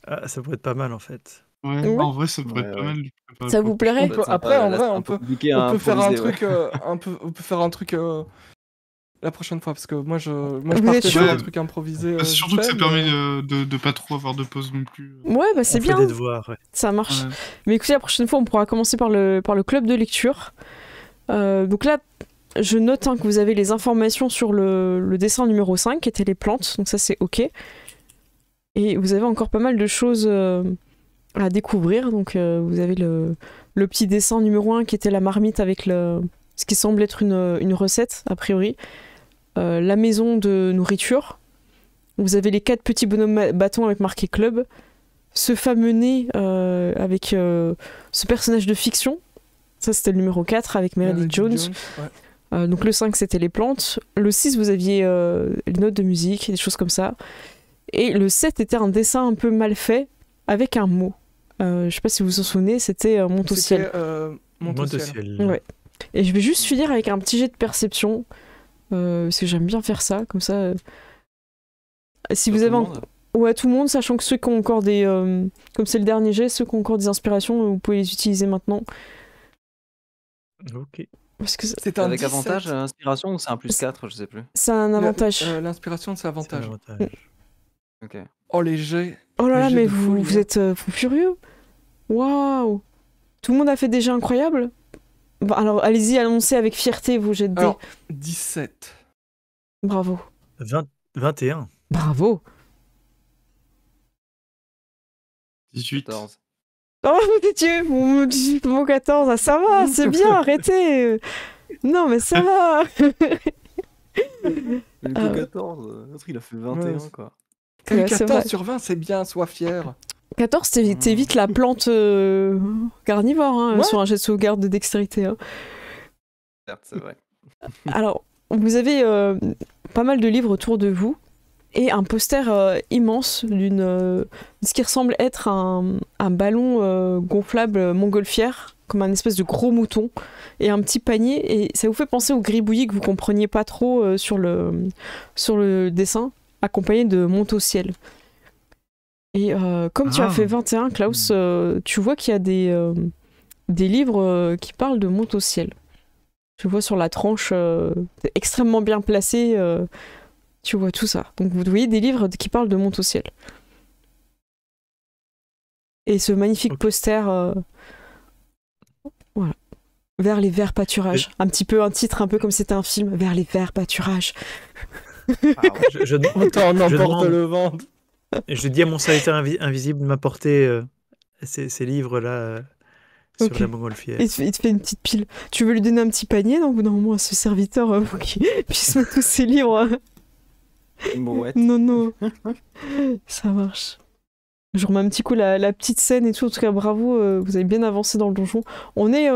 Ah, ça pourrait être pas mal en fait. Ouais, Ouais. en vrai, ça pourrait être pas mal. Ça vous plairait? Après, en vrai, on peut faire un truc. On peut faire un truc la prochaine fois, parce que moi je partais sûr? sur un truc improvisé. Surtout que ça fait, permet mais- de pas trop avoir de pause non plus. Ouais, bah c'est On fait bien. des devoirs, ouais. Ça marche. Ouais. Mais écoutez, la prochaine fois, on pourra commencer par le club de lecture. Donc là, je note que vous avez les informations sur le dessin numéro 5, qui était les plantes. Donc ça, c'est OK. Et vous avez encore pas mal de choses à découvrir. Donc vous avez le petit dessin numéro 1, qui était la marmite avec ce qui semble être une recette, a priori. La maison de nourriture. Vous avez les 4 petits bonhommes bâtons avec marqué club. Ce fameux nez avec ce personnage de fiction. Ça, c'était le numéro 4 avec Meredith Jones. Ouais. Donc le 5, c'était les plantes. Le 6, vous aviez les notes de musique, des choses comme ça. Et le 7 était un dessin un peu mal fait avec un mot. Je sais pas si vous vous en souvenez, c'était Monte au ciel. Monte au ciel. Ouais. Et je vais juste finir avec un petit jet de perception. Parce que j'aime bien faire ça, comme ça. Si vous avez ouais, tout le monde, sachant que ceux qui ont encore des... comme c'est le dernier jet, ceux qui ont encore des inspirations, vous pouvez les utiliser maintenant. Ok. Parce que C'est un Avec 17. avantage, inspiration ou c'est un plus 4, je sais plus. c'est un avantage. L'inspiration, c'est C'est un avantage. avantage. Ok. Oh, les jets. Oh là là, les jets mais de folie, vous êtes fou furieux. Waouh. Tout le monde a fait des jets incroyables. Bon, alors, allez-y, annoncez avec fierté vos jets de dés. Alors, 17. Bravo. 21. Bravo. 18. 14. Oh mon Dieu, mon 18, mon 14, ah, ça va, c'est bien, arrêtez. Non, mais ça va. Il a Ah ouais. que 14, l'autre il a fait 21 Ouais. quoi. Ouais, c'est 14 vrai. sur 20, c'est bien, sois fier. 14, t'évites la plante carnivore hein, Ouais. sur un jet de sauvegarde de dextérité. Hein. Certes, c'est vrai. Alors, vous avez pas mal de livres autour de vous et un poster immense de ce qui ressemble être un ballon gonflable montgolfière, comme un espèce de gros mouton, et un petit panier. Et ça vous fait penser au gribouillis que vous compreniez pas trop sur le dessin, accompagné de Monte au ciel. Et comme tu as fait 21, Klaus, tu vois qu'il y a des livres qui parlent de Monte au ciel. Je vois sur la tranche extrêmement bien placée, tu vois tout ça. Donc vous voyez des livres qui parlent de Monte au ciel. Et ce magnifique poster, voilà, vers les verts pâturages. Un titre un peu comme c'était un film, vers les verts pâturages. Autant en emporte demande- le vent. Je dis à mon serviteur invisible de m'apporter ces livres-là sur Ok. la montgolfière. Il te fait une petite pile. Tu veux lui donner un petit panier, donc normalement à ce serviteur pour qu'il puisse mettre tous ses livres. Une brouette. Non. Ça marche. Je remets un petit coup la petite scène et tout. En tout cas, bravo, vous avez bien avancé dans le donjon. On est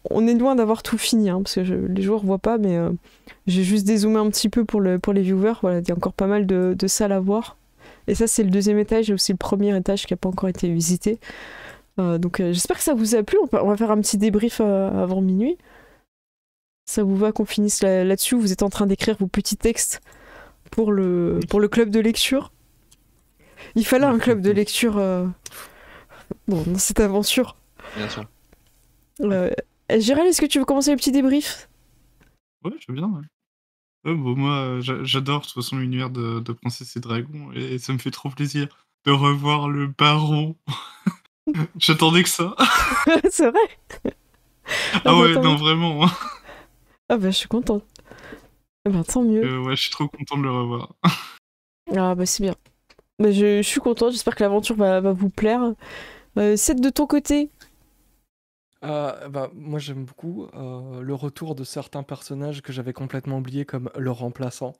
on est loin d'avoir tout fini, hein, parce que les joueurs voient pas, mais j'ai juste dézoomé un petit peu pour les viewers. Voilà, il y a encore pas mal de salles à voir. Et ça, c'est le 2e étage et aussi le 1er étage qui n'a pas encore été visité. Donc j'espère que ça vous a plu. On va faire un petit débrief avant minuit. Ça vous va qu'on finisse là-dessus? Vous êtes en train d'écrire vos petits textes pour le club de lecture. Il fallait un club de lecture dans cette aventure. Bien sûr. Gérald, est-ce que tu veux commencer le petit débrief? Ouais, je veux bien, ouais. Bon, moi, j'adore de toute façon l'univers de Princesse et Dragons, et ça me fait trop plaisir de revoir le baron. J'attendais que ça. C'est vrai? Ah ouais, non, vraiment. Ah bah, je suis contente. Bah, tant mieux. Ouais, je suis trop content de le revoir. Ah bah, c'est bien. Bah, je suis contente, j'espère que l'aventure va vous plaire. Seth, de ton côté? Moi j'aime beaucoup le retour de certains personnages que j'avais complètement oubliés comme le remplaçant.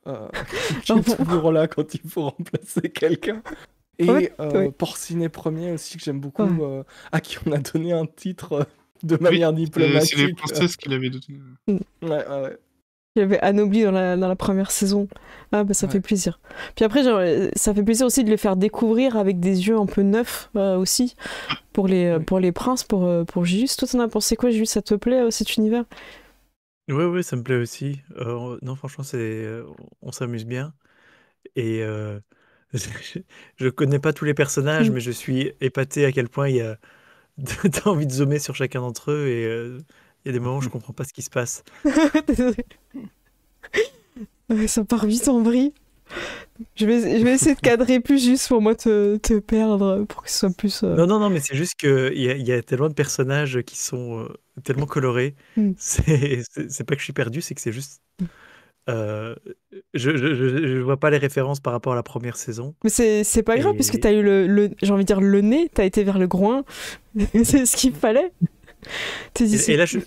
Qui est toujours là quand il faut remplacer quelqu'un. Et Porcinet Premier aussi que j'aime beaucoup, à qui on a donné un titre de manière diplomatique. C'est les princesses qui l'avaient donné. Ouais. Il y avait Anobli dans la première saison. Ah bah ça fait plaisir. Puis après, ça fait plaisir aussi de le faire découvrir avec des yeux un peu neufs aussi pour les princes, pour Julius. Toi, t'en as pensé quoi, Julius? Ça te plaît cet univers? Oui, ça me plaît aussi. Non, franchement, on s'amuse bien. Et je connais pas tous les personnages, mais je suis épaté à quel point t'as envie de zoomer sur chacun d'entre eux et il y a des moments où je comprends pas ce qui se passe. Ça part vite en vrille. Je vais essayer de cadrer plus juste pour moi te perdre, pour que ce soit plus... Non, mais c'est juste qu'il y a tellement de personnages qui sont tellement colorés. C'est pas que je suis perdu, c'est que c'est juste... je vois pas les références par rapport à la première saison. Mais c'est pas grave, puisque t'as eu j'ai envie de dire le nez, t'as été vers le groin. C'est ce qu'il fallait. Et là, je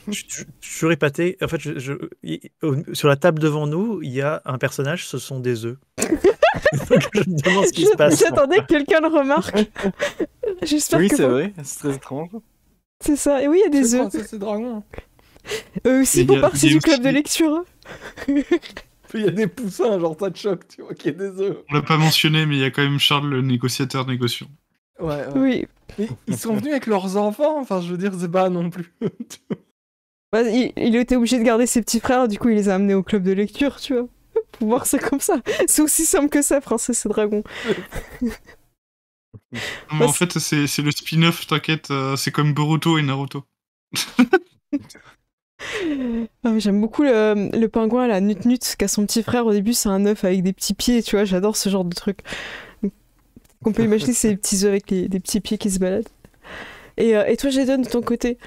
suis épaté. En fait, sur la table devant nous, il y a un personnage, ce sont des œufs. Donc, je me demande ce qui se passe. J'attendais que quelqu'un le remarque. J'espère oui, que... c'est vrai, c'est très étrange. C'est ça, et oui, il y a des œufs. C'est dragon. Eux aussi font partie du club de lecture. Il y a des poussins, genre tas de choc, tu vois, qui est des œufs. On l'a pas mentionné, mais il y a quand même Charles, le négociateur négociant. Ouais. Oui. Mais ils sont venus avec leurs enfants, enfin je veux dire, c'est pas non plus. Il était obligé de garder ses petits frères, du coup il les a amenés au club de lecture, tu vois. Pour voir ça comme ça. C'est aussi simple que ça, Princesse et Dragon. Mais en fait, c'est le spin-off, t'inquiète, c'est comme Boruto et Naruto. J'aime beaucoup le pingouin, la Nut qui a son petit frère. Au début, c'est un œuf avec des petits pieds, tu vois. J'adore ce genre de truc. On peut imaginer ces petits œufs avec des petits pieds qui se baladent. Et toi, Jadon, de ton côté?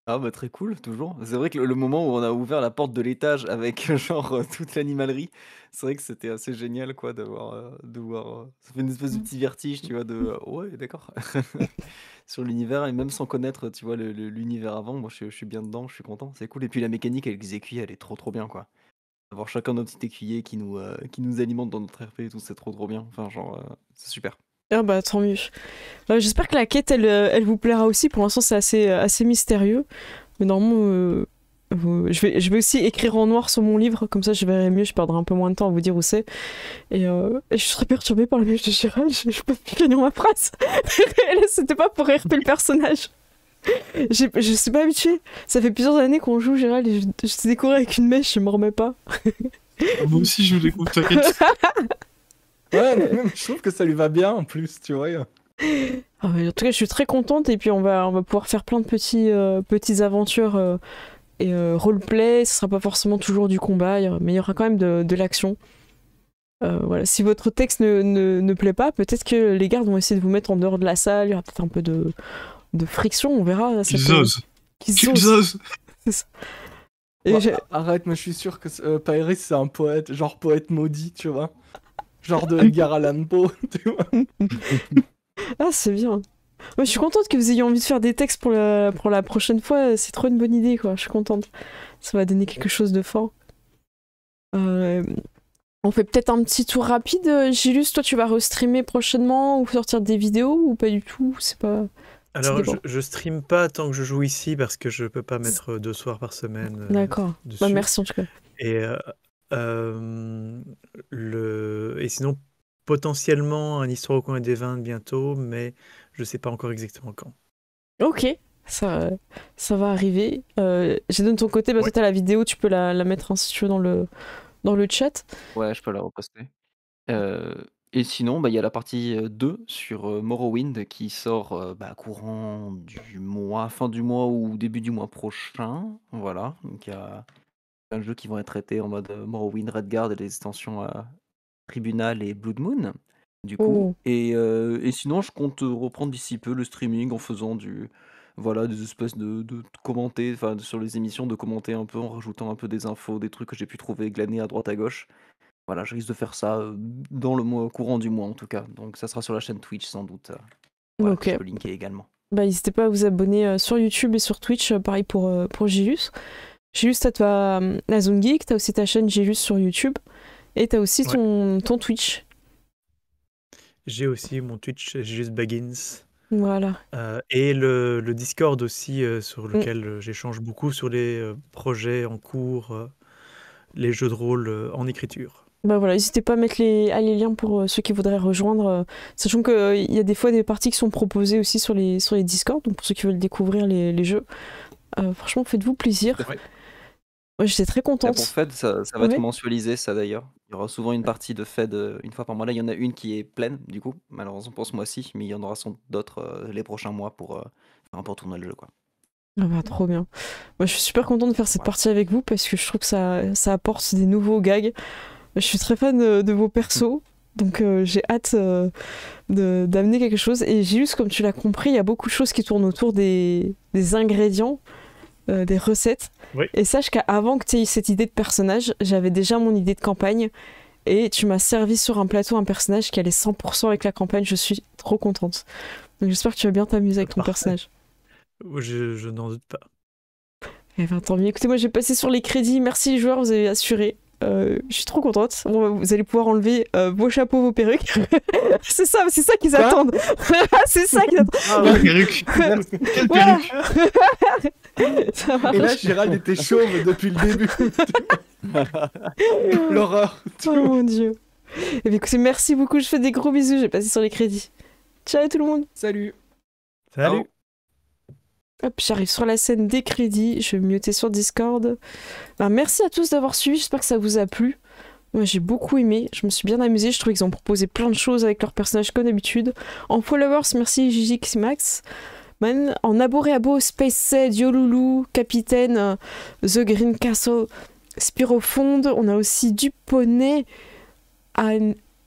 Ah bah très cool, toujours. C'est vrai que le moment où on a ouvert la porte de l'étage avec genre toute l'animalerie, c'est vrai que c'était assez génial quoi de voir, ça fait une espèce de petit vertige, tu vois, ouais d'accord. Sur l'univers et même sans connaître, tu vois, l'univers avant, moi je suis bien dedans, je suis content, c'est cool. Et puis la mécanique avec les écuyers, elle est trop bien quoi. Avoir chacun notre petit écuyer qui nous alimente dans notre RP et tout, c'est trop bien. Enfin genre, c'est super. Ah bah tant mieux. J'espère que la quête elle vous plaira aussi. Pour l'instant c'est assez mystérieux. Mais normalement je vais aussi écrire en noir sur mon livre, comme ça je verrai mieux, je perdrai un peu moins de temps à vous dire où c'est. Et je serai perturbée par la mèche de Gérald, je peux plus finir ma phrase. C'était pas pour RP le personnage. Je suis pas habituée. Ça fait plusieurs années qu'on joue Gérald et je découvre avec une mèche, je me remets pas. Moi aussi je découvre, t'inquiète. Ouais, mais même, je trouve que ça lui va bien en plus, tu vois. En tout cas, je suis très contente et puis on va pouvoir faire plein de petites aventures et roleplay. Ce sera pas forcément toujours du combat, mais il y aura quand même de l'action. Voilà. Si votre texte ne plaît pas, peut-être que les gardes vont essayer de vous mettre en dehors de la salle. Il y aura peut-être un peu de friction, on verra. Qu'ils osent. C'est ça. Arrête, moi je suis sûr que Pairis c'est un poète, genre poète maudit, tu vois. Genre de Edgar Allan Poe, tu vois. Ah, c'est bien. Ouais, je suis contente que vous ayez envie de faire des textes pour la prochaine fois. C'est trop une bonne idée, quoi. Je suis contente. Ça va donner quelque chose de fort. On fait peut-être un petit tour rapide. Gilus, toi, tu vas restreamer prochainement ou sortir des vidéos ou pas du tout? C'est pas... Alors, dépend. je stream pas tant que je joue ici parce que je peux pas mettre 2 soirs par semaine D'accord. Bah, dessus. merci en tout cas. Et, et sinon, potentiellement un Histoire au coin des vins bientôt, mais je sais pas encore exactement quand. Ok, ça va arriver. J'ai de ton côté, bah, toi Ouais. t'as la vidéo, tu peux la mettre hein, si tu veux dans le chat. Ouais, je peux la reposter. Et sinon, il y a la partie 2 sur Morrowind qui sort courant du mois, fin du mois ou début du mois prochain. Voilà. Donc il y a plein de jeux qui vont être traités en mode Morrowind, Redguard et les extensions à Tribunal et Blood Moon, du coup. Oh, Et sinon, je compte reprendre d'ici peu le streaming en faisant des espèces de commenter, enfin sur les émissions, de commenter un peu en rajoutant un peu des infos, des trucs que j'ai pu trouver glanés à droite à gauche. Voilà, je risque de faire ça dans le mois, courant du mois en tout cas. Donc ça sera sur la chaîne Twitch sans doute. Voilà, que ok. je peux linker également. Bah, n'hésitez pas à vous abonner sur YouTube et sur Twitch, pareil pour Gilus. Gilus, t'as la Zone Geek, t'as aussi ta chaîne Gilus sur YouTube, et t'as aussi Ouais. ton Twitch. J'ai aussi mon Twitch, Juste Baggins. Voilà. Et le Discord aussi, sur Mm. lequel j'échange beaucoup sur les projets en cours, les jeux de rôle en écriture. Bah voilà, n'hésitez pas à mettre les liens pour ceux qui voudraient rejoindre, sachant qu'il y a des fois des parties qui sont proposées aussi sur les Discord, donc pour ceux qui veulent découvrir les jeux. Franchement, faites-vous plaisir. Ouais. Moi, j'étais très Pour contente. Fed, ça va être Ouais. mensualisé, ça d'ailleurs. Il y aura souvent une partie de Fed une fois par mois. Là, il y en a une qui est pleine, du coup, malheureusement pour ce mois-ci, mais il y en aura sans doute d'autres les prochains mois pour faire un peu tourner le jeu, quoi. Ah bah, trop bien. Moi, je suis super contente de faire cette Ouais. partie avec vous parce que je trouve que ça apporte des nouveaux gags. Je suis très fan de vos persos, donc j'ai hâte d'amener quelque chose. Et j'ai juste, comme tu l'as compris, il y a beaucoup de choses qui tournent autour des ingrédients, des recettes. Oui. Et sache qu'avant que tu aies eu cette idée de personnage, j'avais déjà mon idée de campagne. Et tu m'as servi sur un plateau un personnage qui allait 100% avec la campagne. Je suis trop contente. Donc j'espère que tu vas bien t'amuser avec ton Parfait. personnage. Je n'en doute pas. Eh ben, tant mieux. Écoutez, moi j'ai passé sur les crédits. Merci les joueurs, vous avez assuré. Je suis trop contente. Bon, vous allez pouvoir enlever vos chapeaux, vos perruques. c'est ça qu'ils Quoi attendent. c'est ça qu'ils attendent. Ah Quelle ouais. perruque! Quelle Voilà. perruque! Ça marche. Et là, Gérald était chauve depuis le début. L'horreur. Oh mon dieu. Eh bien, écoutez, merci beaucoup. Je fais des gros bisous. J'ai passé sur les crédits. Ciao tout le monde. Salut. Salut! Ciao. Hop, j'arrive sur la scène des crédits. Je vais me muter sur Discord. Ben, merci à tous d'avoir suivi. J'espère que ça vous a plu. Moi, j'ai beaucoup aimé. Je me suis bien amusée. Je trouvais qu'ils ont proposé plein de choses avec leurs personnages comme d'habitude. En followers, merci Gigi Max. Man, en abo et abo, Space Set, Yolulu, Capitaine, The Green Castle, Spirofonde. On a aussi Duponnet,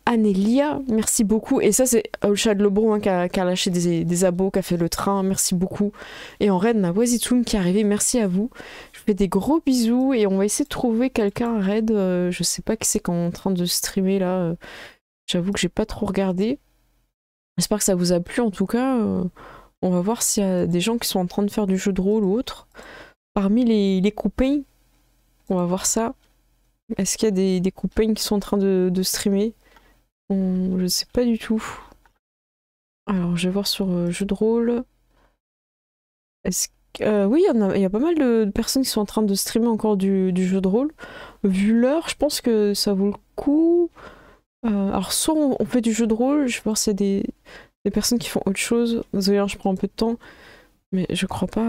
Anélia, merci beaucoup. Et ça, c'est le chat de Lobro hein, qui a lâché des abos, qui a fait le train, merci beaucoup. Et en raid, on a Wazitoon qui est arrivé, merci à vous. Je vous fais des gros bisous et on va essayer de trouver quelqu'un à raid. Je sais pas qui c'est qui est en train de streamer là. J'avoue que j'ai pas trop regardé. J'espère que ça vous a plu en tout cas. On va voir s'il y a des gens qui sont en train de faire du jeu de rôle ou autre. Parmi les copains, on va voir ça. Est-ce qu'il y a des copains qui sont en train de streamer? Je sais pas du tout. Alors, je vais voir sur jeu de rôle. Oui, il y a pas mal de personnes qui sont en train de streamer encore du jeu de rôle. Vu l'heure, je pense que ça vaut le coup. Alors, soit on fait du jeu de rôle, je vais voir s'il y a des personnes qui font autre chose. Désolé, hein, je prends un peu de temps, mais je crois pas.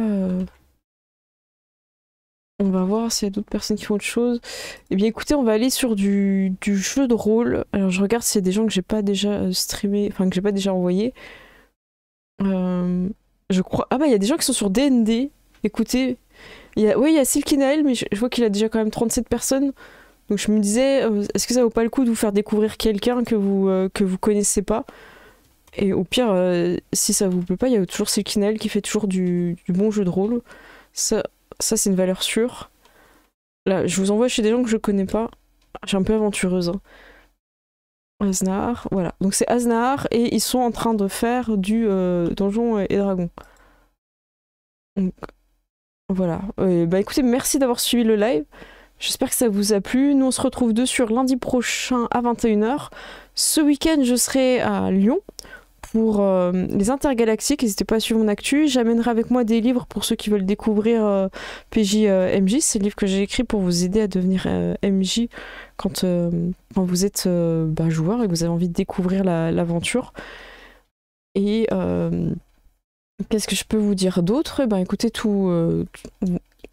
On va voir s'il y a d'autres personnes qui font autre chose. Eh bien, écoutez, on va aller sur du jeu de rôle. Alors, je regarde s'il y a des gens que j'ai pas déjà streamé, enfin que j'ai pas déjà envoyé. Je crois. Ah bah, il y a des gens qui sont sur D&D. Écoutez, il y a Silky Nail, mais je vois qu'il a déjà quand même 37 personnes. Donc, je me disais, est-ce que ça vaut pas le coup de vous faire découvrir quelqu'un que vous connaissez pas? Et au pire, si ça vous plaît pas, il y a toujours Silky Nail qui fait toujours du bon jeu de rôle. Ça, c'est une valeur sûre. Là, je vous envoie chez des gens que je connais pas. Je suis un peu aventureuse. Hein. Aznar, voilà. Donc c'est Aznar et ils sont en train de faire du Donjons et Dragons. Donc, voilà. Bah écoutez, merci d'avoir suivi le live. J'espère que ça vous a plu. Nous, on se retrouve dessus lundi prochain à 21h. Ce week-end, je serai à Lyon pour les intergalactiques, n'hésitez pas à suivre mon actu. J'amènerai avec moi des livres pour ceux qui veulent découvrir PJ MJ. C'est le livre que j'ai écrit pour vous aider à devenir MJ quand vous êtes joueur et que vous avez envie de découvrir l'aventure. Et qu'est-ce que je peux vous dire d'autre? Écoutez,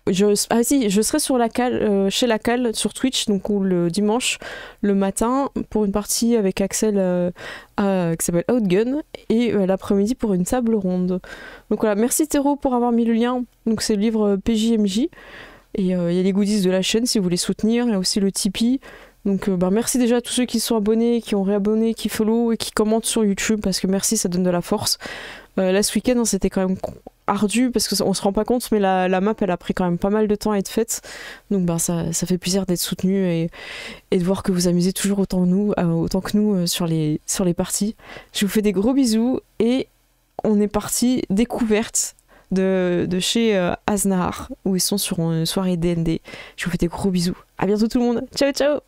je serai sur la cale, chez la cale sur Twitch, donc le dimanche, le matin, pour une partie avec Axel qui s'appelle Outgun, et l'après-midi pour une table ronde. Donc voilà, merci Théro pour avoir mis le lien. Donc c'est le livre PJMJ, et il y a les goodies de la chaîne si vous voulez soutenir, il y a aussi le Tipeee. Donc merci déjà à tous ceux qui sont abonnés, qui ont réabonné, qui follow et qui commentent sur YouTube, parce que merci, ça donne de la force. Là ce week-end, c'était quand même ardu parce qu'on se rend pas compte, mais la map elle a pris quand même pas mal de temps à être faite, donc ça fait plaisir d'être soutenu et de voir que vous amusez toujours autant que nous sur les parties. Je vous fais des gros bisous et on est parti découverte de chez Aznahar, où ils sont sur une soirée D&D. Je vous fais des gros bisous, à bientôt tout le monde, ciao ciao.